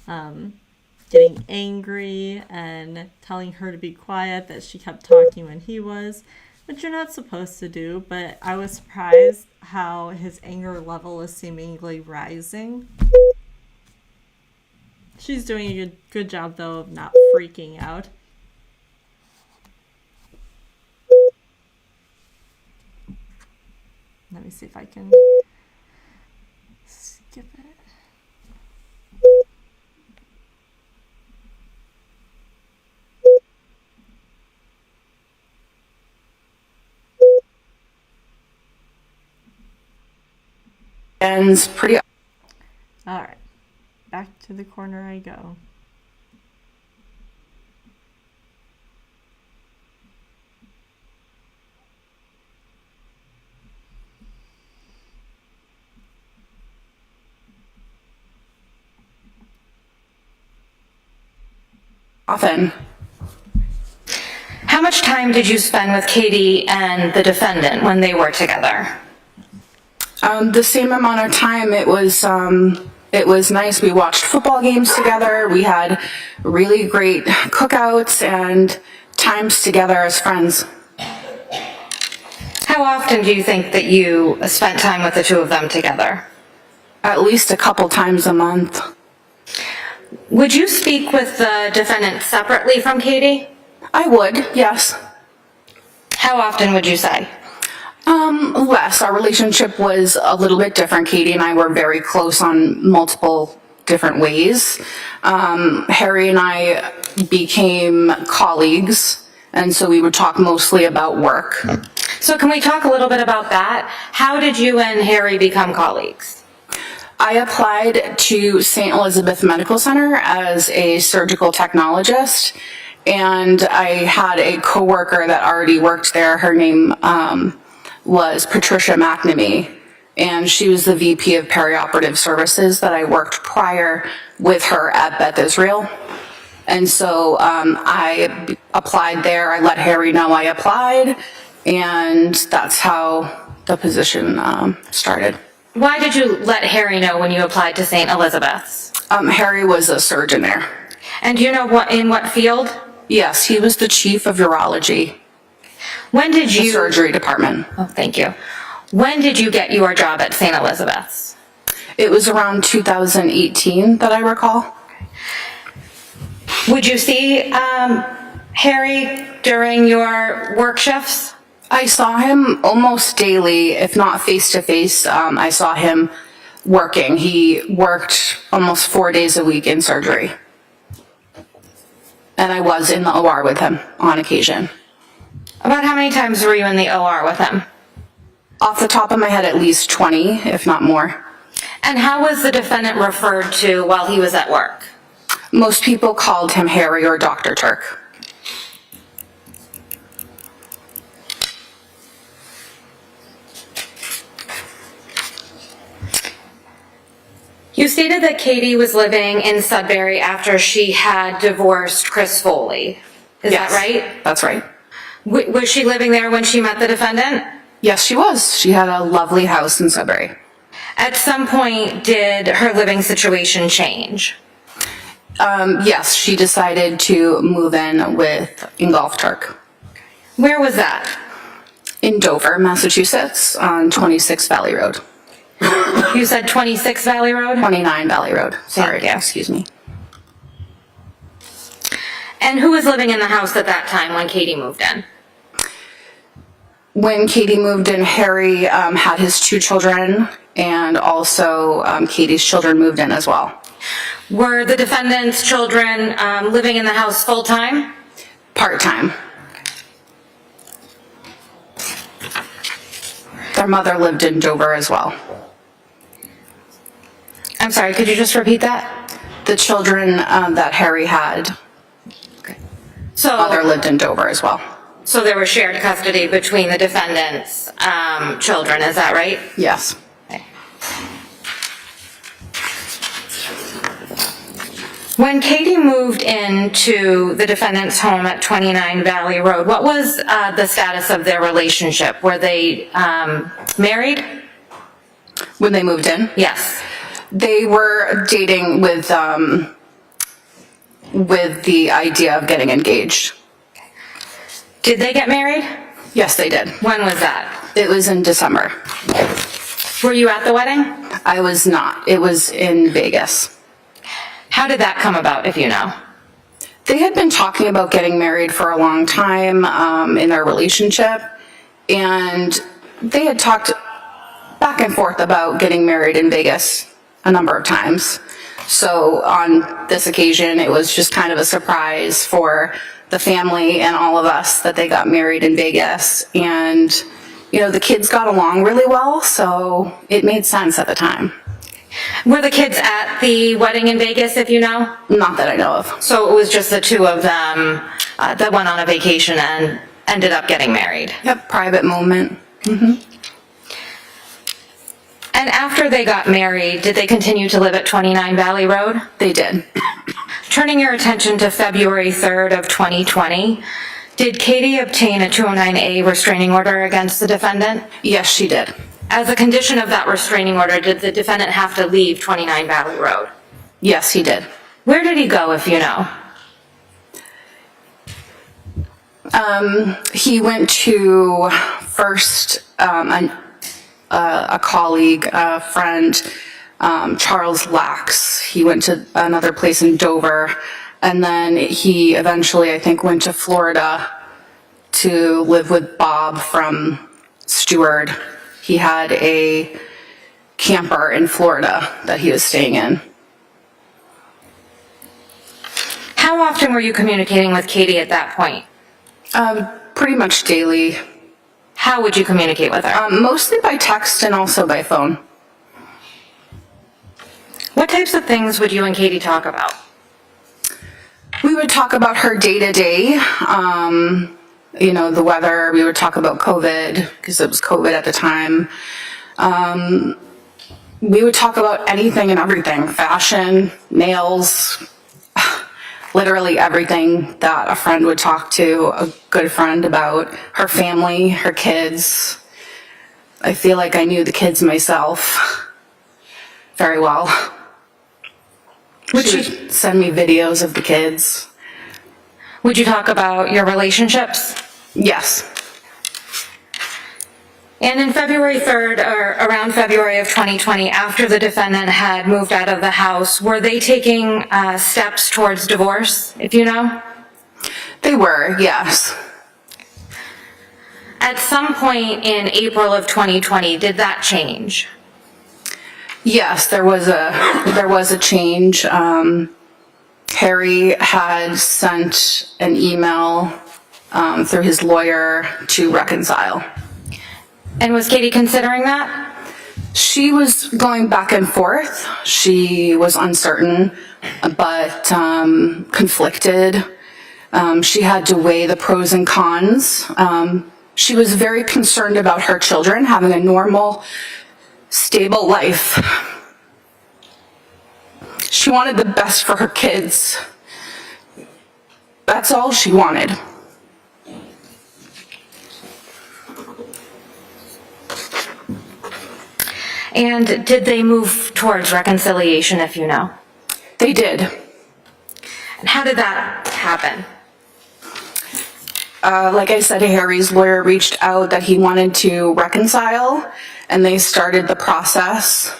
getting angry and telling her to be quiet, that she kept talking when he was, which you're not supposed to do. But I was surprised how his anger level is seemingly rising. She's doing a good job, though, of not freaking out. Let me see if I can skip it. Ends pretty. All right, back to the corner I go. Often. How much time did you spend with Katie and the defendant when they were together? The same amount of time. It was nice. We watched football games together. We had really great cookouts and times together as friends. How often do you think that you spent time with the two of them together? At least a couple times a month. Would you speak with the defendant separately from Katie? I would, yes. How often would you say? Less. Our relationship was a little bit different. Katie and I were very close on multiple different ways. Harry and I became colleagues, and so we would talk mostly about work. So can we talk a little bit about that? How did you and Harry become colleagues? I applied to St. Elizabeth Medical Center as a surgical technologist, and I had a coworker that already worked there. Her name was Patricia McNamee, and she was the VP of Perioperative Services that I worked prior with her at Beth Israel. And so I applied there. I let Harry know I applied, and that's how the position started. Why did you let Harry know when you applied to St. Elizabeth's? Harry was a surgeon there. And do you know in what field? Yes, he was the chief of urology, When did the you... surgery department. Oh, thank you. When did you get your job at St. Elizabeth's? It was around 2018 that I recall. Would you see Harry during your work shifts? I saw him almost daily, if not face to face. I saw him working. He worked almost 4 days a week in surgery. And I was in the OR with him on occasion. About how many times were you in the OR with him? Off the top of my head, at least 20, if not more. And how was the defendant referred to while he was at work? Most people called him Harry or Dr. Turk. You stated that Katie was living in Sudbury after she had divorced Chris Foley. Is that right? That's right. Was she living there when she met the defendant? Yes, she was. She had a lovely house in Sudbury. At some point, did her living situation change? Yes, she decided to move in with Ingolf Turk Where was that? in Dover, Massachusetts, on 26 Valley Road. You said 26 Valley Road? 29 Valley Road. Sorry, Thank you. excuse me. And who was living in the house at that time when Katie moved in? When Katie moved in, Harry had his 2 children, and also Katie's children moved in as well. Were the defendant's children living in the house full-time? Part-time. Their mother lived in Dover as well. I'm sorry, could you just repeat that? The children that Harry had, mother So, lived in Dover as well. so there was shared custody between the defendant's children, is that right? Yes. When Katie moved into the defendant's home at 29 Valley Road, what was the status of their relationship? Were they married? When they moved in, Yes. they were dating with the idea of getting engaged. Did they get married? Yes, they did. When was that? It was in December. Were you at the wedding? I was not. It was in Vegas. How did that come about, if you know? They had been talking about getting married for a long time in their relationship, and they had talked back and forth about getting married in Vegas a number of times. So on this occasion, it was just kind of a surprise for the family and all of us that they got married in Vegas. And, you know, the kids got along really well, so it made sense at the time. Were the kids at the wedding in Vegas, if you know? Not that I know of. So it was just the two of them that went on a vacation and ended up getting married. Yep, private moment. And after they got married, did they continue to live at 29 Valley Road? They did. Turning your attention to February 3rd of 2020, did Katie obtain a 209A restraining order against the defendant? Yes, she did. As a condition of that restraining order, did the defendant have to leave 29 Valley Road? Yes, he did. Where did he go, if you know? He went to first a colleague, a friend, Charles Lax. He went to another place in Dover, and then he eventually, I think, went to Florida to live with Bob from Stewart. He had a camper in Florida that he was staying in. How often were you communicating with Katie at that point? Pretty much daily. How would you communicate with her? Mostly by text and also by phone. What types of things would you and Katie talk about? We would talk about her day to day, you know, the weather. We would talk about COVID, because it was COVID at the time. We would talk about anything and everything, fashion, nails, literally everything that a friend would talk to a good friend about, her family, her kids. I feel like I knew the kids myself very well. She would send me videos of the kids. Would you talk about your relationships? Yes. And in February 3rd, or around February of 2020, after the defendant had moved out of the house, were they taking steps towards divorce, if you know? They were, yes. At some point in April of 2020, did that change? Yes, there was a change. Harry had sent an email through his lawyer to reconcile. And was Katie considering that? She was going back and forth. She was uncertain, but conflicted. She had to weigh the pros and cons. She was very concerned about her children having a normal, stable life. She wanted the best for her kids. That's all she wanted. And did they move towards reconciliation, if you know? They did. And how did that happen? Like I said, Harry's lawyer reached out that he wanted to reconcile, and they started the process.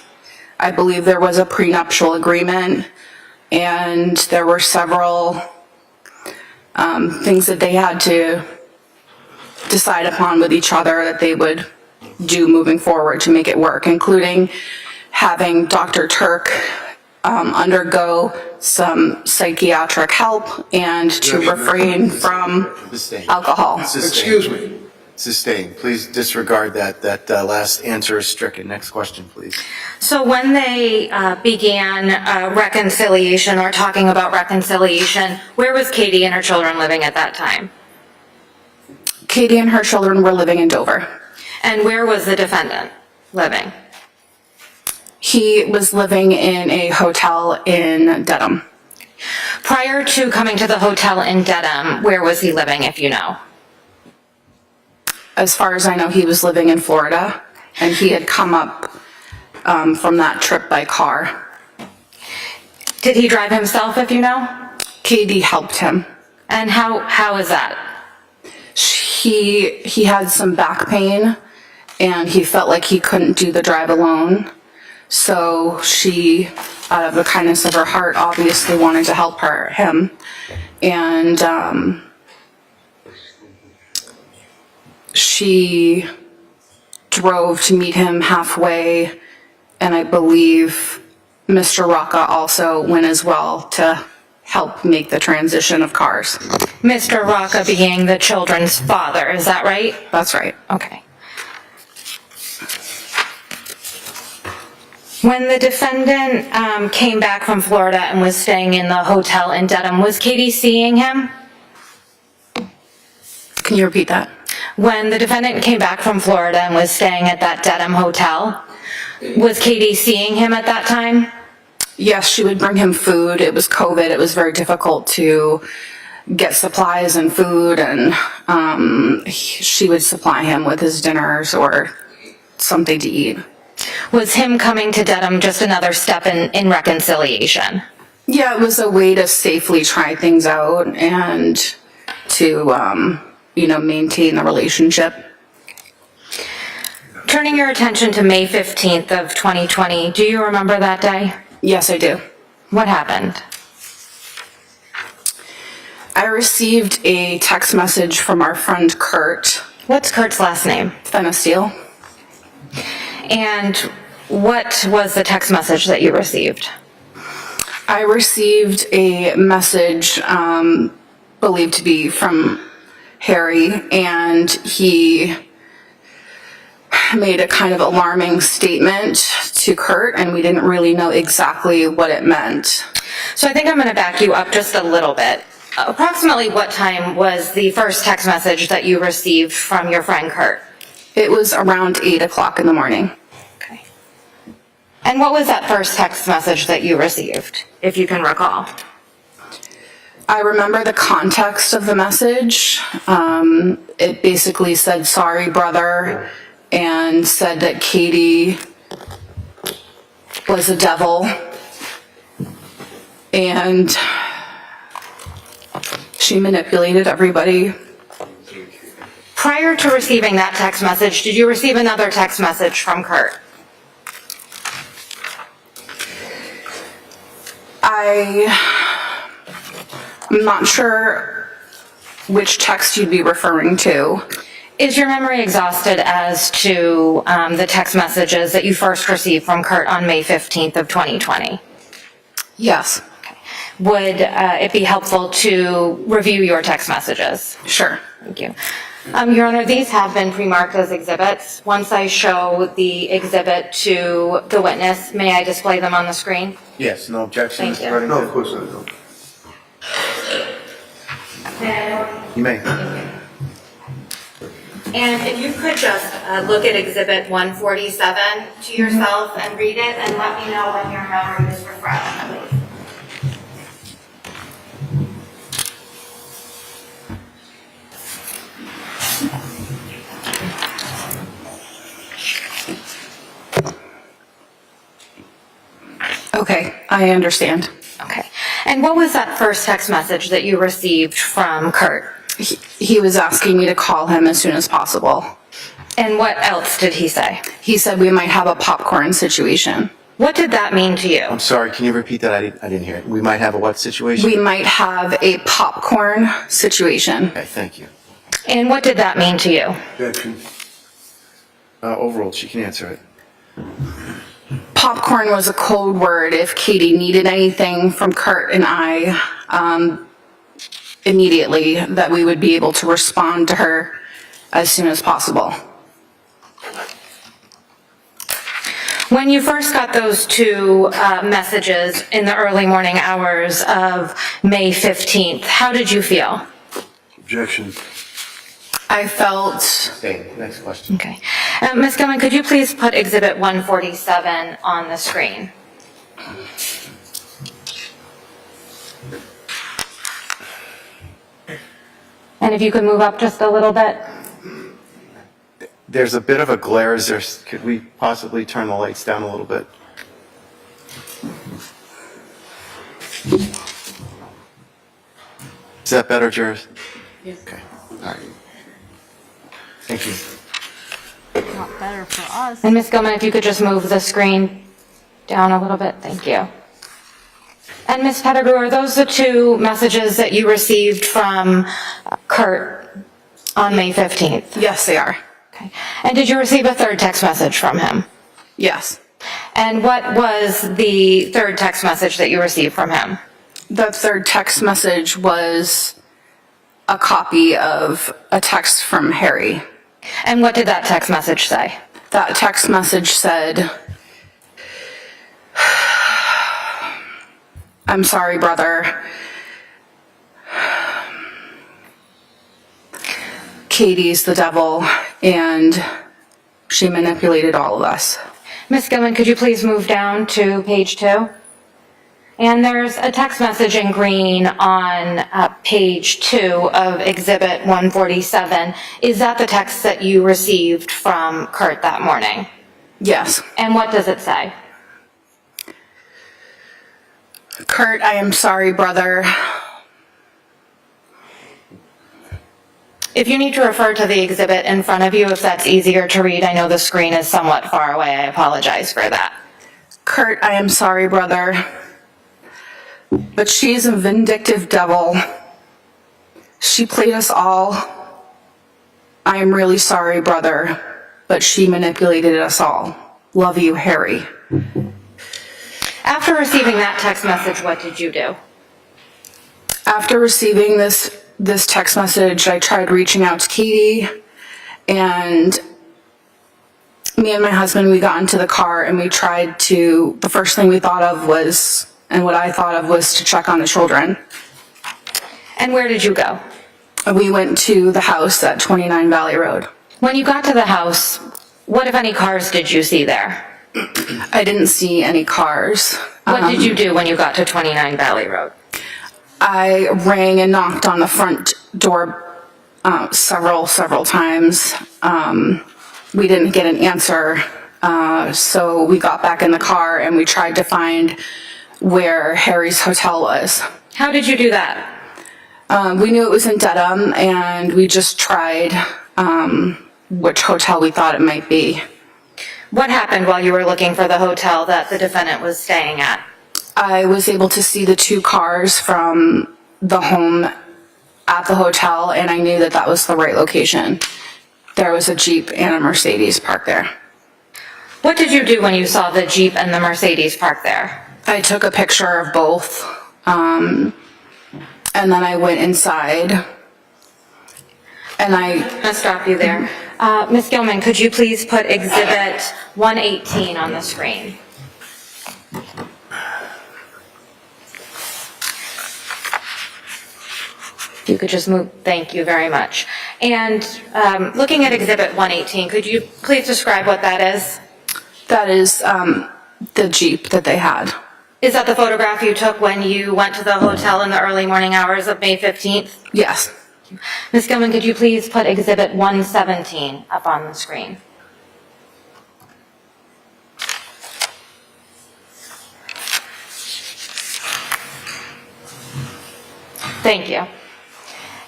I believe there was a prenuptial agreement, and there were several things that they had to decide upon with each other that they would do moving forward to make it work, including having Dr. Turk undergo some psychiatric help and to refrain from Sustained. alcohol. Excuse me. Sustained. Please disregard that last answer is stricken. Next question, please. So when they began reconciliation or talking about reconciliation, where was Katie and her children living at that time? Katie and her children were living in Dover. And where was the defendant living? He was living in a hotel in Dedham. Prior to coming to the hotel in Dedham, where was he living, if you know? As far as I know, he was living in Florida, and he had come up from that trip by car. Did he drive himself, if you know? Katie helped him. And how is that? He had some back pain, and he felt like he couldn't do the drive alone. So she, out of the kindness of her heart, obviously wanted to help him. And she drove to meet him halfway, and I believe Mr. Rocca also went as well to help make the transition of cars. Mr. Rocca being the children's father, is that right? That's right. Okay. When the defendant came back from Florida and was staying in the hotel in Dedham, was Katie seeing him? Can you repeat that? When the defendant came back from Florida and was staying at that Dedham hotel, was Katie seeing him at that time? Yes, she would bring him food. It was COVID. It was very difficult to get supplies and food, and she would supply him with his dinners or something to eat. Was him coming to Dedham just another step in reconciliation? Yeah, it was a way to safely try things out and to, maintain the relationship. Turning your attention to May 15th of 2020, do you remember that day? Yes, I do. What happened? I received a text message from our friend Kurt. What's Kurt's last name? Fenesteel. And what was the text message that you received? I received a message believed to be from Harry, and he made a kind of alarming statement to Kurt, and we didn't really know exactly what it meant. So I think I'm going to back you up just a little bit. Approximately what time was the first text message that you received from your friend Kurt? It was around 8 o'clock in the morning. Okay. And what was that first text message that you received, if you can recall? I remember the context of the message. It basically said, "Sorry, brother," and said that Katie was a devil, and she manipulated everybody. Prior to receiving that text message, did you receive another text message from Kurt? I'm not sure which text you'd be referring to. Is your memory exhausted as to the text messages that you first received from Kurt on May 15th of 2020? Yes. Would it be helpful to review your text messages? Sure. Thank you. Your Honor, these have been pre-marked as exhibits. Once I show the exhibit to the witness, may I display them on the screen? Yes, no objection, Thank Mr. you. Reddington? No, of course not, no. You may. And if you could just look at Exhibit 147 to yourself and read it and let me know when your memory is refreshed, please. Okay, I understand. Okay. And what was that first text message that you received from Kurt? He was asking me to call him as soon as possible. And what else did he say? He said we might have a popcorn situation. What did that mean to you? I'm sorry, can you repeat that? I didn't hear it. We might have a what situation? We might have a popcorn situation. Okay, thank you. And what did that mean to you? Objection. Overruled, she can answer it. Popcorn was a code word if Katie needed anything from Kurt and I immediately, that we would be able to respond to her as soon as possible. When you first got those two messages in the early morning hours of May 15th, how did you feel? Objection. I felt, Stay. Next question. Okay. Ms. Gilman, could you please put Exhibit 147 on the screen? And if you could move up just a little bit. There's a bit of a glare. Could we possibly turn the lights down a little bit? Is that better, Juris? Yes. Okay, all right. Thank you. Not better for us. And Ms. Gilman, if you could just move the screen down a little bit, thank you. And Ms. Pettigrew, are those the two messages that you received from Kurt on May 15th? yes, they are. Okay. And did you receive a third text message from him? Yes. And what was the third text message that you received from him? The third text message was a copy of a text from Harry. And what did that text message say? That text message said, I'm sorry, brother. Katie's the devil, and she manipulated all of us. Ms. Gilman, could you please move down to page 2? And there's a text message in green on page 2 of Exhibit 147. Is that the text that you received from Kurt that morning? Yes. And what does it say? Kurt, I am sorry, brother. If you need to refer to the exhibit in front of you, if that's easier to read, I know the screen is somewhat far away. I apologize for that. Kurt, I am sorry, brother. But she's a vindictive devil. She played us all. I am really sorry, brother, but she manipulated us all. Love you, Harry. After receiving that text message, what did you do? After receiving this text message, I tried reaching out to Katie, and me and my husband, we got into the car and we tried to, the first thing we thought of was, and what I thought of was to check on the children. And where did you go? We went to the house at 29 Valley Road. When you got to the house, what, if any, cars did you see there? I didn't see any cars. What did you do when you got to 29 Valley Road? I rang and knocked on the front door several times. We didn't get an answer, so we got back in the car and we tried to find where Harry's hotel was. How did you do that? We knew it was in Dedham, and we just tried which hotel we thought it might be. What happened while you were looking for the hotel that the defendant was staying at? I was able to see the two cars from the home at the hotel, and I knew that that was the right location. There was a Jeep and a Mercedes parked there. What did you do when you saw the Jeep and the Mercedes parked there? I took a picture of both, and then I went inside, and I'm gonna stop you there. Ms. Gilman, could you please put Exhibit 118 on the screen? You could just move, thank you very much. And looking at Exhibit 118, could you please describe what that is? that is the Jeep that they had. Is that the photograph you took when you went to the hotel in the early morning hours of May 15th? Yes. Ms. Gilman, could you please put Exhibit 117 up on the screen? Thank you.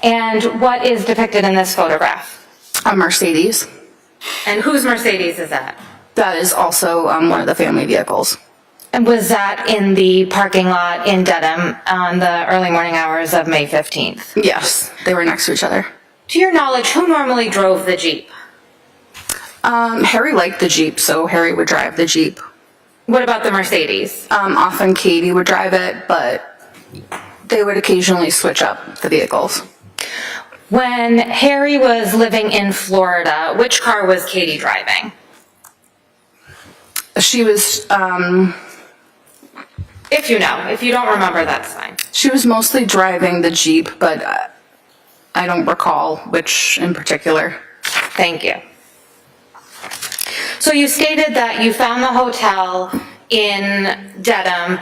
And what is depicted in this photograph? A Mercedes. And whose Mercedes is that? That is also one of the family vehicles. And was that in the parking lot in Dedham on the early morning hours of May 15th? Yes, they were next to each other. To your knowledge, who normally drove the Jeep? Harry liked the Jeep, so Harry would drive the Jeep. What about the Mercedes? Often Katie would drive it, but they would occasionally switch up the vehicles. When Harry was living in Florida, which car was Katie driving? She was, If you know. If you don't remember, that's fine. she was mostly driving the Jeep, but I don't recall which in particular. Thank you. So you stated that you found the hotel in Dedham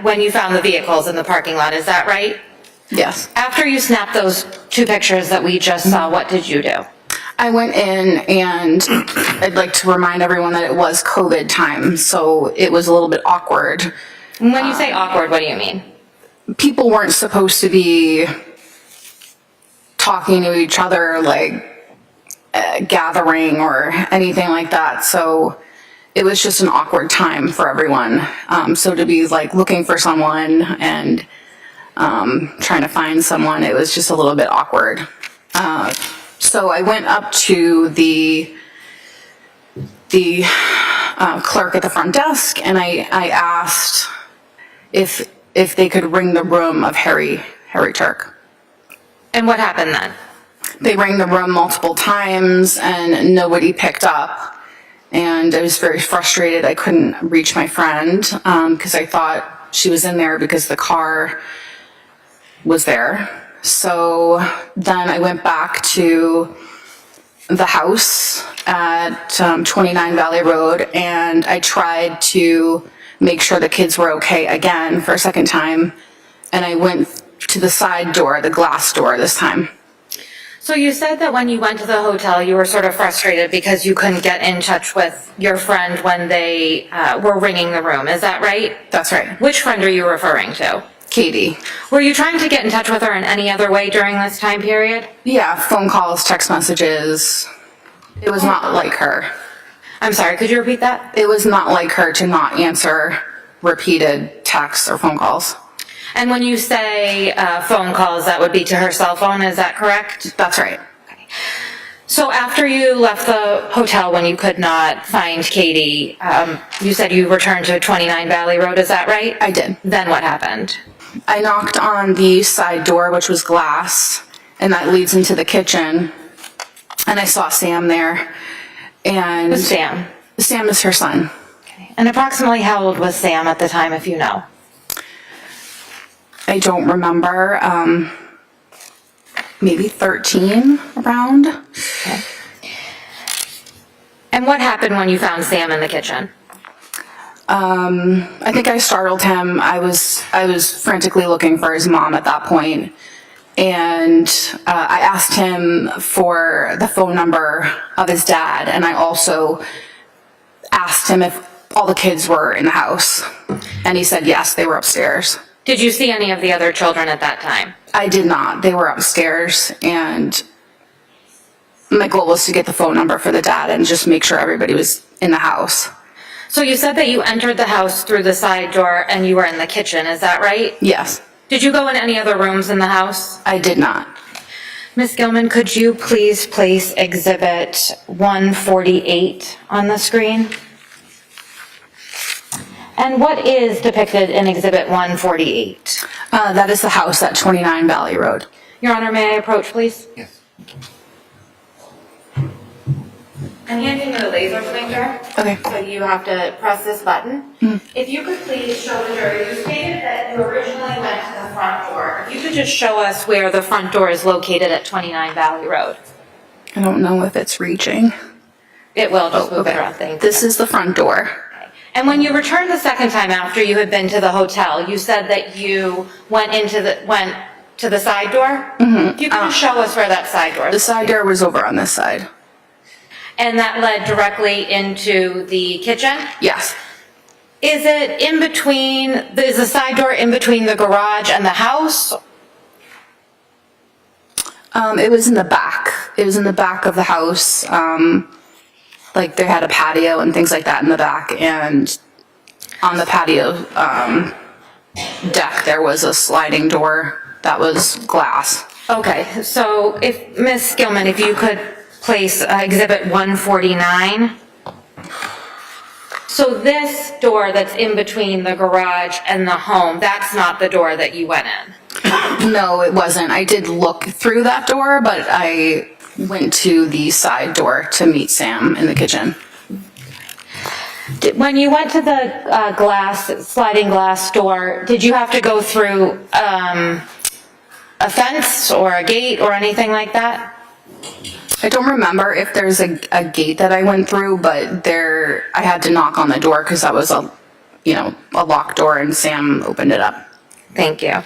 when you found the vehicles in the parking lot, is that right? Yes. After you snapped those two pictures that we just saw, what did you do? I went in, and I'd like to remind everyone that it was COVID time, so it was a little bit awkward. When you say awkward, what do you mean? People weren't supposed to be talking to each other, like gathering or anything like that, so it was just an awkward time for everyone. So to be like looking for someone and trying to find someone, it was just a little bit awkward. So I went up to the clerk at the front desk, and I asked if they could ring the room of Harry Turk. And what happened then? They rang the room multiple times, and nobody picked up. And I was very frustrated. I couldn't reach my friend because I thought she was in there because the car was there. So then I went back to the house at 29 Valley Road, and I tried to make sure the kids were okay again for a second time. And I went to the side door, the glass door this time. So you said that when you went to the hotel, you were sort of frustrated because you couldn't get in touch with your friend when they were ringing the room. Is that right? That's right. Which friend are you referring to? Katie. Were you trying to get in touch with her in any other way during this time period? Yeah, phone calls, text messages. It was not like her. I'm sorry, could you repeat that? It was not like her to not answer repeated texts or phone calls. And when you say phone calls, that would be to her cell phone, is that correct? That's right. Okay. So after you left the hotel when you could not find Katie, you said you returned to 29 Valley Road, is that right? I did. Then what happened? I knocked on the side door, which was glass, and that leads into the kitchen. And I saw Sam there. And Who's Sam? Sam is her son. Okay. And approximately how old was Sam at the time, if you know? I don't remember. Maybe 13 around. Okay. And what happened when you found Sam in the kitchen? I think I startled him. I was frantically looking for his mom at that point. And I asked him for the phone number of his dad, and I also asked him if all the kids were in the house. And he said yes, they were upstairs. Did you see any of the other children at that time? I did not. They were upstairs, and my goal was to get the phone number for the dad and just make sure everybody was in the house. So you said that you entered the house through the side door and you were in the kitchen, is that right? Yes. Did you go in any other rooms in the house? I did not. Ms. Gilman, could you please place Exhibit 148 on the screen? And what is depicted in Exhibit 148? That is the house at 29 Valley Road. Your Honor, may I approach, please? Yes. I'm handing you a laser pointer. Okay. So you have to press this button. If you could please show the jury, you stated that you originally went to the front door. If you could just show us where the front door is located at 29 Valley Road. I don't know if it's reaching. It will, just move it Okay. around, thank you. This is the front door. And when you returned the second time after you had been to the hotel, you said that you went to the side door? If you could just show us where that side door The is. side door was over on this side. And that led directly into the kitchen? Yes. Is it in between, is the side door in between the garage and the house? It was in the back. It was in the back of the house. Like they had a patio and things like that in the back, and on the patio deck there was a sliding door that was glass. Okay, so if, Ms. Gilman, if you could place Exhibit 149. So this door that's in between the garage and the home, that's not the door that you went in? No, it wasn't. I did look through that door, but I went to the side door to meet Sam in the kitchen. When you went to the sliding glass door, did you have to go through a fence or a gate or anything like that? I don't remember if there's a gate that I went through, but I had to knock on the door because that was a locked door, and Sam opened it up. Thank you.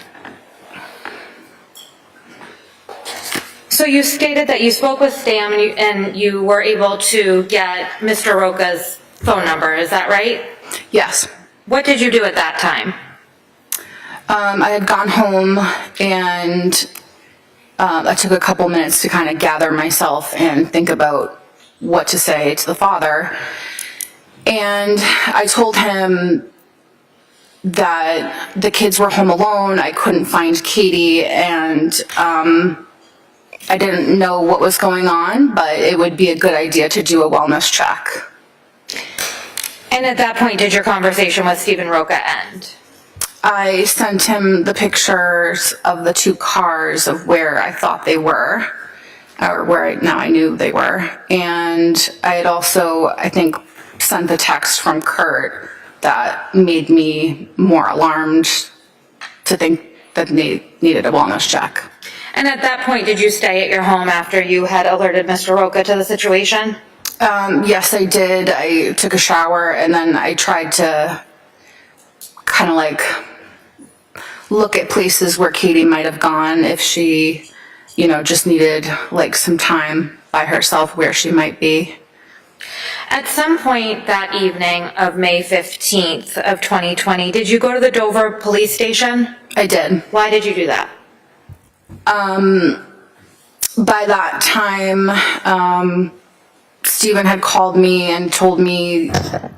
So you stated that you spoke with Sam and you were able to get Mr. Roca's phone number, is that right? Yes. What did you do at that time? I had gone home and I took a couple minutes to kind of gather myself and think about what to say to the father. And I told him that the kids were home alone, I couldn't find Katie, and I didn't know what was going on, but it would be a good idea to do a wellness check. And at that point, did your conversation with Stephen Roca end? I sent him the pictures of the two cars of where I thought they were, or where now I knew they were. And I had also, I think, sent the text from Kurt that made me more alarmed to think that they needed a wellness check. And at that point, did you stay at your home after you had alerted Mr. Roca to the situation? Yes, I did. I took a shower and then I tried to kind of like look at places where Katie might have gone if she, just needed like some time by herself where she might be. At some point that evening of May 15th of 2020, did you go to the Dover police station? I did. Why did you do that? By that time, Stephen had called me and told me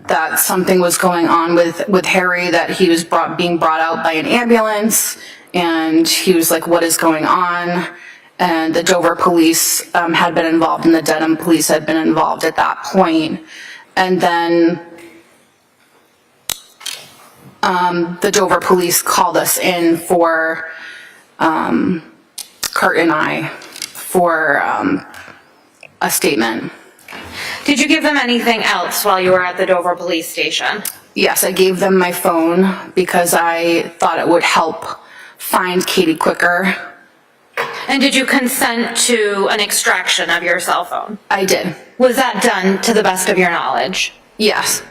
that something was going on with Harry, that he was being brought out by an ambulance, and he was like, what is going on? And the Dover police had been involved, and the Dedham police had been involved at that point. And then the Dover police called us in for Kurt and I for a statement. Did you give them anything else while you were at the Dover police station? Yes, I gave them my phone because I thought it would help find Katie quicker. And did you consent to an extraction of your cell phone? I did. Was that done to the best of your knowledge? Yes.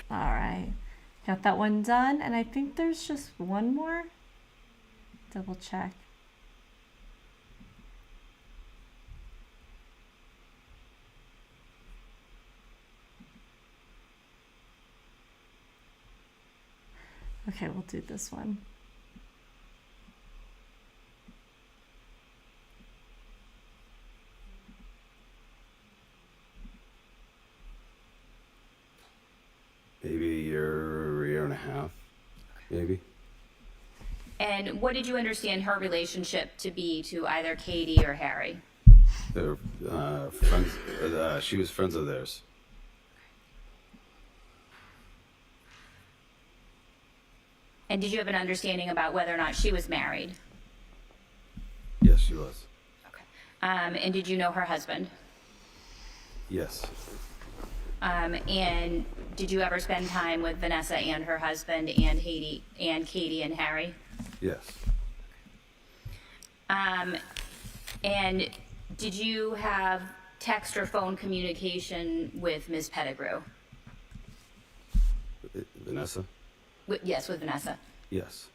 All right. Got that one done. And I think there's just one more. Double check. Okay, we'll do this one. Maybe a year and a half, maybe. And what did you understand her relationship to be to either Katie or Harry? They're friends. She was friends of theirs. And did you have an understanding about whether or not she was married? Yes, she was. Okay. And did you know her husband? Yes. And did you ever spend time with Vanessa and her husband and Katie and Harry? Yes. And did you have text or phone communication with Ms. Pettigrew? Vanessa? Yes, with Vanessa. Yes.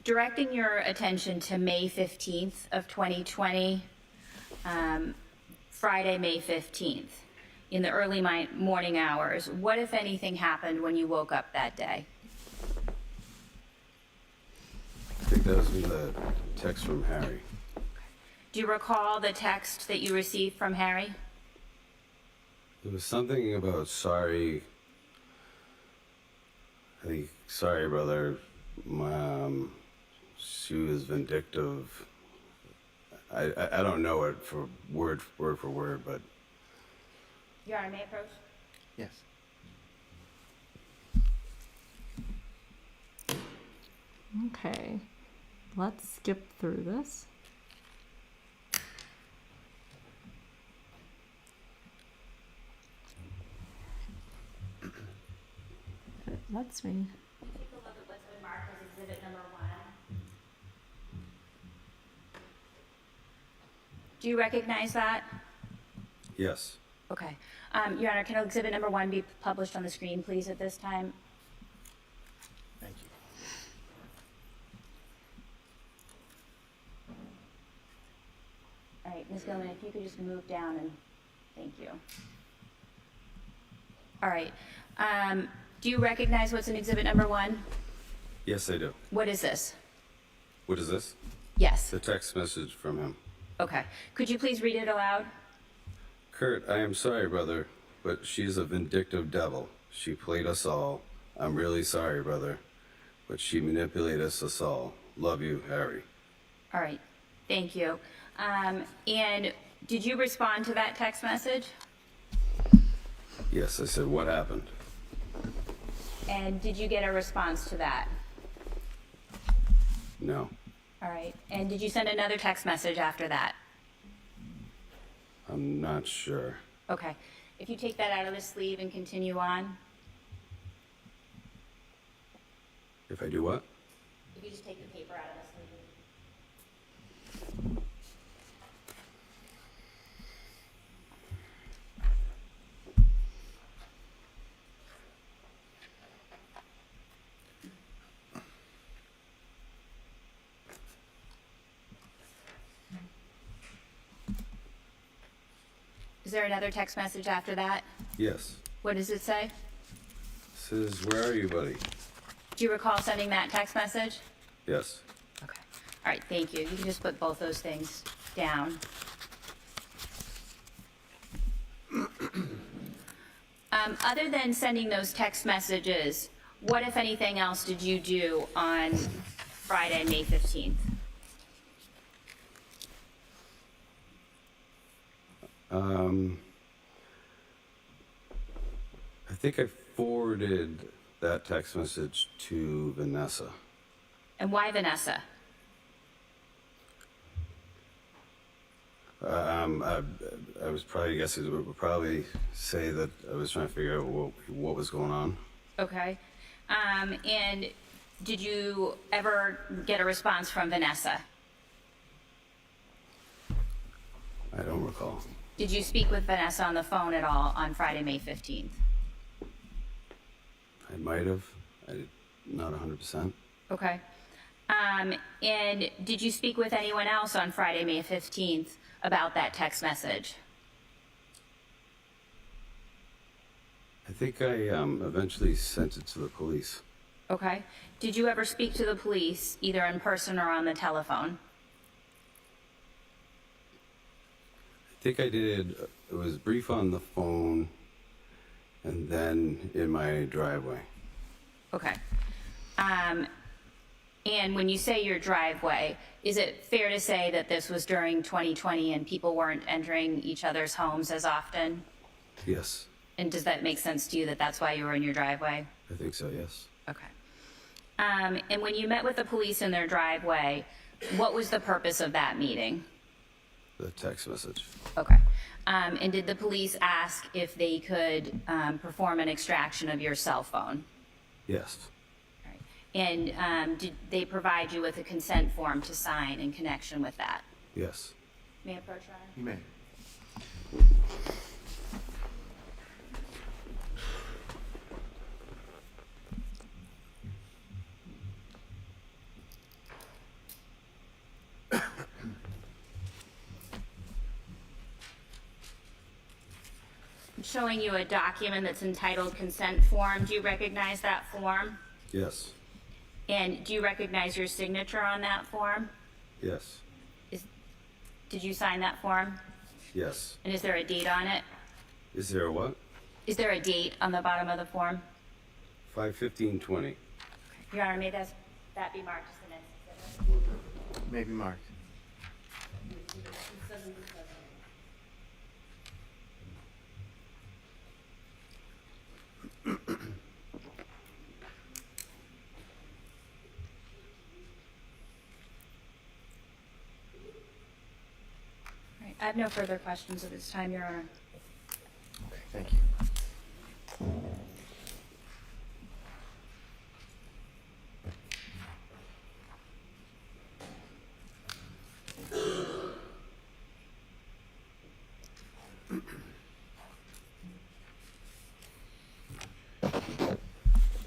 Directing your attention to May 15th of 2020, Friday, May 15th, in the early morning hours, what, if anything, happened when you woke up that day? I think that was in the text from Harry. Do you recall the text that you received from Harry? It was something about sorry. I think, sorry, brother. She was vindictive. I don't know it for word for word, but. Your Honor, may I approach? Yes. Okay, let's skip through this. It lets me. Take a look at what's been marked as exhibit number 1. Do you recognize that? Yes. Okay. Your Honor, can exhibit number 1 be published on the screen, please, at this time? Thank you. All right, Ms. Gilman, if you could just move down and thank you. All right. Do you recognize what's in exhibit number 1? Yes, I do. What is this? What is this? Yes. The text message from him. Okay. Could you please read it aloud? Kurt, I am sorry, brother, but she's a vindictive devil. She played us all. I'm really sorry, brother, but she manipulated us all. Love you, Harry. All right. Thank you. And did you respond to that text message? Yes, I said, what happened? And did you get a response to that? No, All right. And did you send another text message after that? I'm not sure. Okay. If you take that out of the sleeve and continue on. If I do what? If you just take the paper out of the sleeve. Is there another text message after that? Yes. What does it say? Says, where are you, buddy? Do you recall sending that text message? Yes. Okay. All right, thank you. You can just put both those things down. Other than sending those text messages, what, if anything else, did you do on Friday, May 15th? I think I forwarded that text message to Vanessa. And why Vanessa? I was probably guessing it would probably say that I was trying to figure out what was going on. Okay. And did you ever get a response from Vanessa? I don't recall. Did you speak with Vanessa on the phone at all on Friday, May 15th? I might have. Not 100%. Okay. And did you speak with anyone else on Friday, May 15th about that text message? I think I eventually sent it to the police. Okay. Did you ever speak to the police, either in person or on the telephone? I think I did. It was brief on the phone and then in my driveway. Okay. And when you say your driveway, is it fair to say that this was during 2020 and people weren't entering each other's homes as often? Yes, And does that make sense to you that that's why you were in your driveway? I think so, yes. Okay. And when you met with the police in their driveway, what was the purpose of that meeting? The text message. Okay. And did the police ask if they could perform an extraction of your cell phone? Yes, All right. And did they provide you with a consent form to sign in connection with that? yes. May I approach, Ryan? You may. I'm showing you a document that's entitled consent form. Do you recognize that form? Yes, And do you recognize your signature on that form? yes, Did you sign that form? yes. And is there a date on it? Is there a what? Is there a date on the bottom of the form? 5/15/20. Your Honor, may that be marked as the next exhibit? Maybe Mark. All right, I have no further questions at this time, Your Honor. Okay, thank you.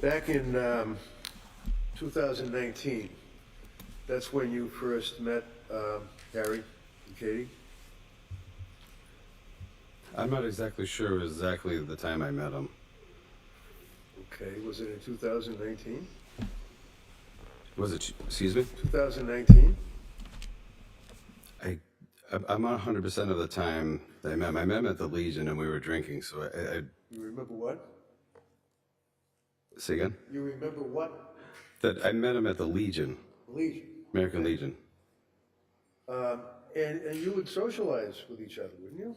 Back in 2019, that's when you first met Harry and Katie? I'm not exactly sure exactly the time I met him. Okay, was it in 2019? Was it, excuse me? 2019? I'm not 100% of the time that I met him. I met him at the Legion and we were drinking, so I You remember what? say again? You remember what? That I met him at the Legion, Legion. American Legion. And you would socialize with each other, wouldn't you?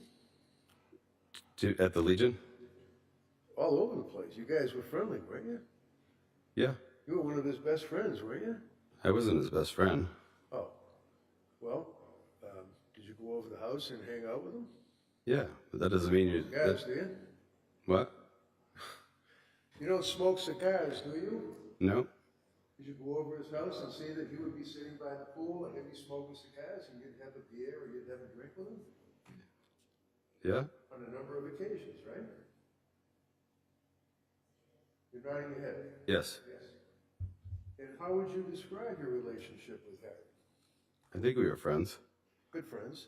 At the Legion? All over the place. You guys were friendly, weren't you? Yeah. You were one of his best friends, weren't you? I wasn't his best friend. Oh, well, did you go over the house and hang out with him? Yeah, but that doesn't mean you. Cigars, do you? What? You don't smoke cigars, do you? No. Did you go over his house and see that he would be sitting by the pool and he'd be smoking cigars and you'd have a beer or you'd have a drink with him? Yeah. On a number of occasions, right? You're nodding your head. Yes. Yes. And how would you describe your relationship with Harry? I think we were friends. Good friends.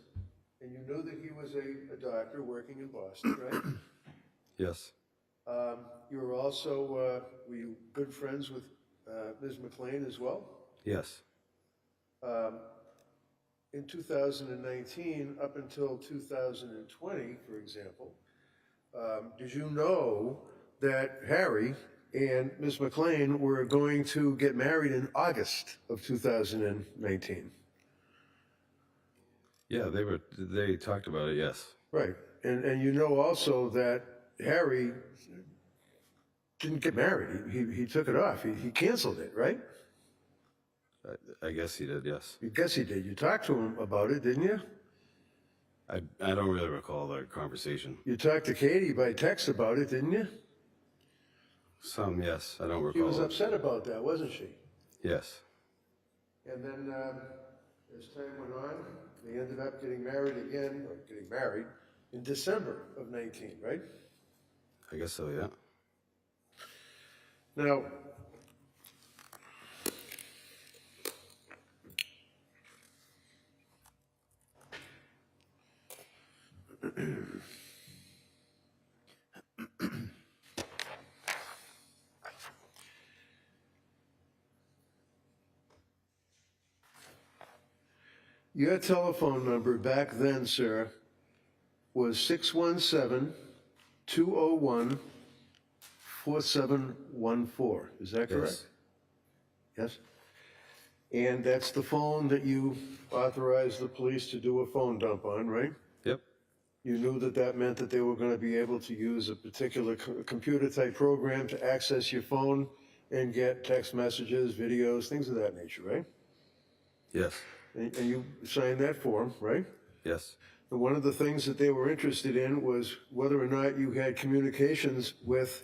And you knew that he was a doctor working in Boston, right? Yes. You were also, were you good friends with Ms. McLean as well? Yes. In 2019, up until 2020, for example, did you know that Harry and Ms. McLean were going to get married in August of 2019? Yeah, they talked about it, yes. Right. And you know also that Harry didn't get married. He took it off. He canceled it, right? I guess he did, yes. I guess he did. You talked to him about it, didn't you? I don't really recall the conversation. You talked to Katie by text about it, didn't you? Some, yes. I don't She recall. was upset about that, wasn't she? Yes. And then as time went on, they ended up getting married again, or getting married, in December of 19, right? I guess so, yeah. Now, your telephone number back then, sir, was 617-201-4666. 4714, is that correct? Yes? And that's the phone that you authorized the police to do a phone dump on, right? Yep. You knew that that meant that they were going to be able to use a particular computer-type program to access your phone and get text messages, videos, things of that nature, right? Yes. And you signed that form, right? Yes. And one of the things that they were interested in was whether or not you had communications with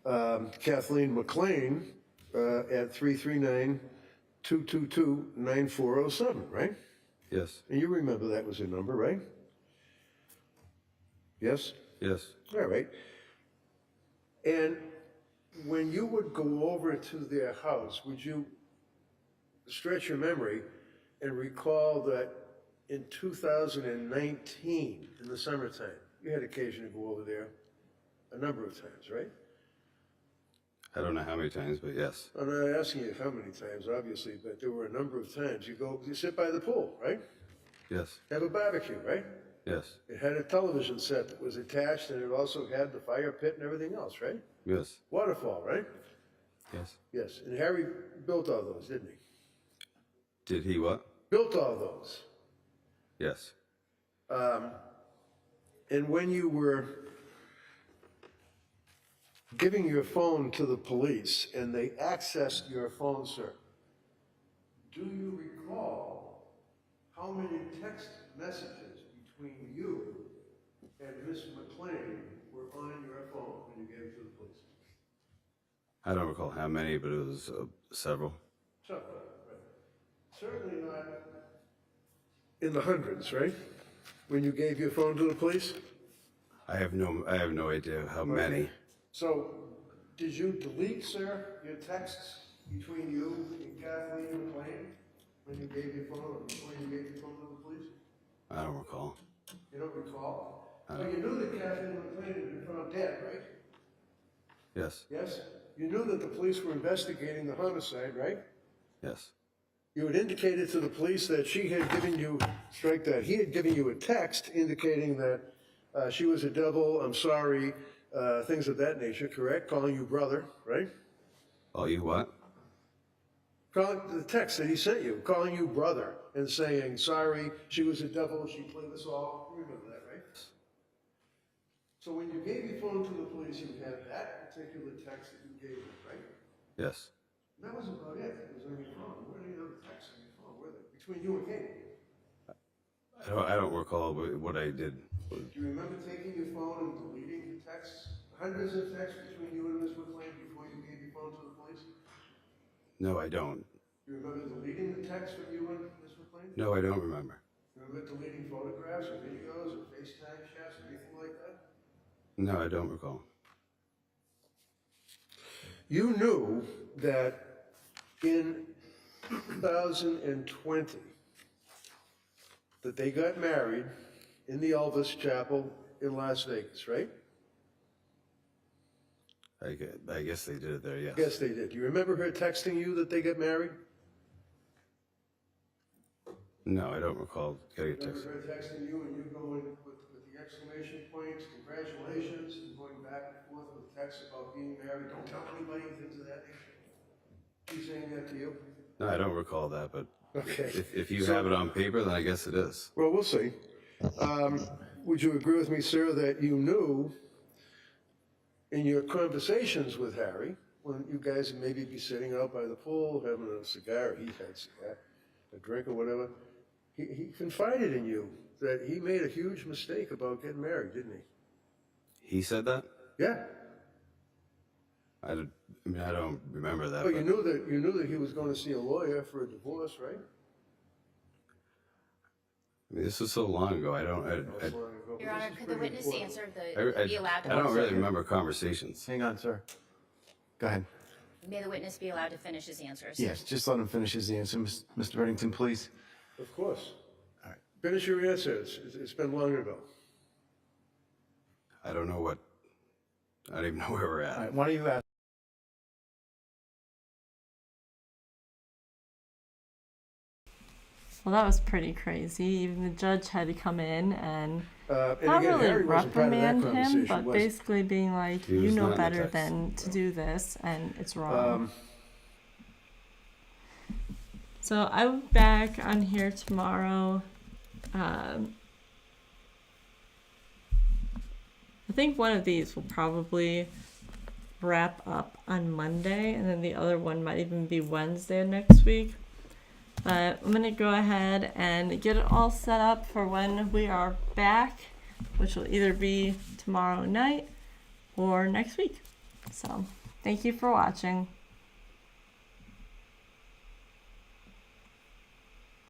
Kathleen McLean at 339-222-9407, right? Yes. And you remember that was her number, right? Yes? Yes. All right. And when you would go over to their house, would you stretch your memory and recall that in 2019, in the summertime, you had occasion to go over there a number of times, right? I don't know how many times, but yes. I'm not asking you how many times, obviously, but there were a number of times. You sit by the pool, right? Yes. Have a barbecue, right? Yes. It had a television set that was attached, and it also had the fire pit and everything else, right? Yes. Waterfall, right? Yes. Yes. And Harry built all those, didn't he? Did he what? Built all those. Yes. And when you were giving your phone to the police and they accessed your phone, sir, do you recall how many text messages between you and Miss McLean were on your phone when you gave it to the police? I don't recall how many, but it was several. So, right. Certainly not in the hundreds, right? When you gave your phone to the police? I have no idea how many. So, did you delete, sir, your texts between you and Kathleen McLean when you gave your phone to the police? I don't recall. You don't recall? So you knew that Kathleen McLean had been found dead, right? Yes. Yes? You knew that the police were investigating the homicide, right? Yes. You had indicated to the police that she had given you, strike that, he had given you a text indicating that she was a devil, I'm sorry, things of that nature, correct? Calling you brother, right? Oh, you what? Calling the text that he sent you, calling you brother and saying, sorry, she was a devil, she played us all. You remember that, right? So when you gave your phone to the police, you had that particular text that you gave them, right? Yes. And that was about it. It was on your phone. There weren't any other texts on your phone, were there? Between you and Katie. I don't recall what I did. Do you remember taking your phone and deleting the texts? Hundreds of texts between you and Ms. McLean before you gave your phone to the police? No, I don't. Do you remember deleting the text from you and Ms. McLean? No, I don't remember. Do you remember deleting photographs or videos or FaceTime chats or anything like that? No, I don't recall. You knew that in 2020 that they got married in the Elvis Chapel in Las Vegas, right? I guess they did it there, yes. Yes, they did. Do you remember her texting you that they got married? No, I don't recall getting a text. Remember her texting you and you going with the exclamation points, congratulations, and going back and forth with texts about being married, don't tell anybody, things of that nature? She's saying that to you? No, I don't recall that, but Okay. if you have it on paper, then I guess it is. Well, we'll see. Would you agree with me, sir, that you knew in your conversations with Harry, when you guys would maybe be sitting out by the pool having a cigar, he had a cigar, a drink or whatever, he confided in you that he made a huge mistake about getting married, didn't he? He said that? Yeah. I don't remember that. Well, but you knew that he was going to see a lawyer for a divorce, right? I mean, this was so long ago. That was long ago. Your Honor, This is could the pretty witness important. answer I be allowed to? don't really remember conversations. Hang on, sir. Go ahead. May the witness be allowed to finish his answers? Yes, just let him finish his answer. Mr. Reddington, please. Of course. All right. Finish your answer. It's been long ago. I don't know what. I don't even know where we're at. All right, why don't you ask? Well, that was pretty crazy. Even the judge had to come in and And not again, really Harry wasn't part of that reprimand him, conversation, but was he? basically being like, He you was know not in the better text. than to do this, and it's wrong. So I'm back on here tomorrow. I think one of these will probably wrap up on Monday, and then the other one might even be Wednesday of next week. But I'm going to go ahead and get it all set up for when we are back, which will either be tomorrow night or next week. So, thank you for watching.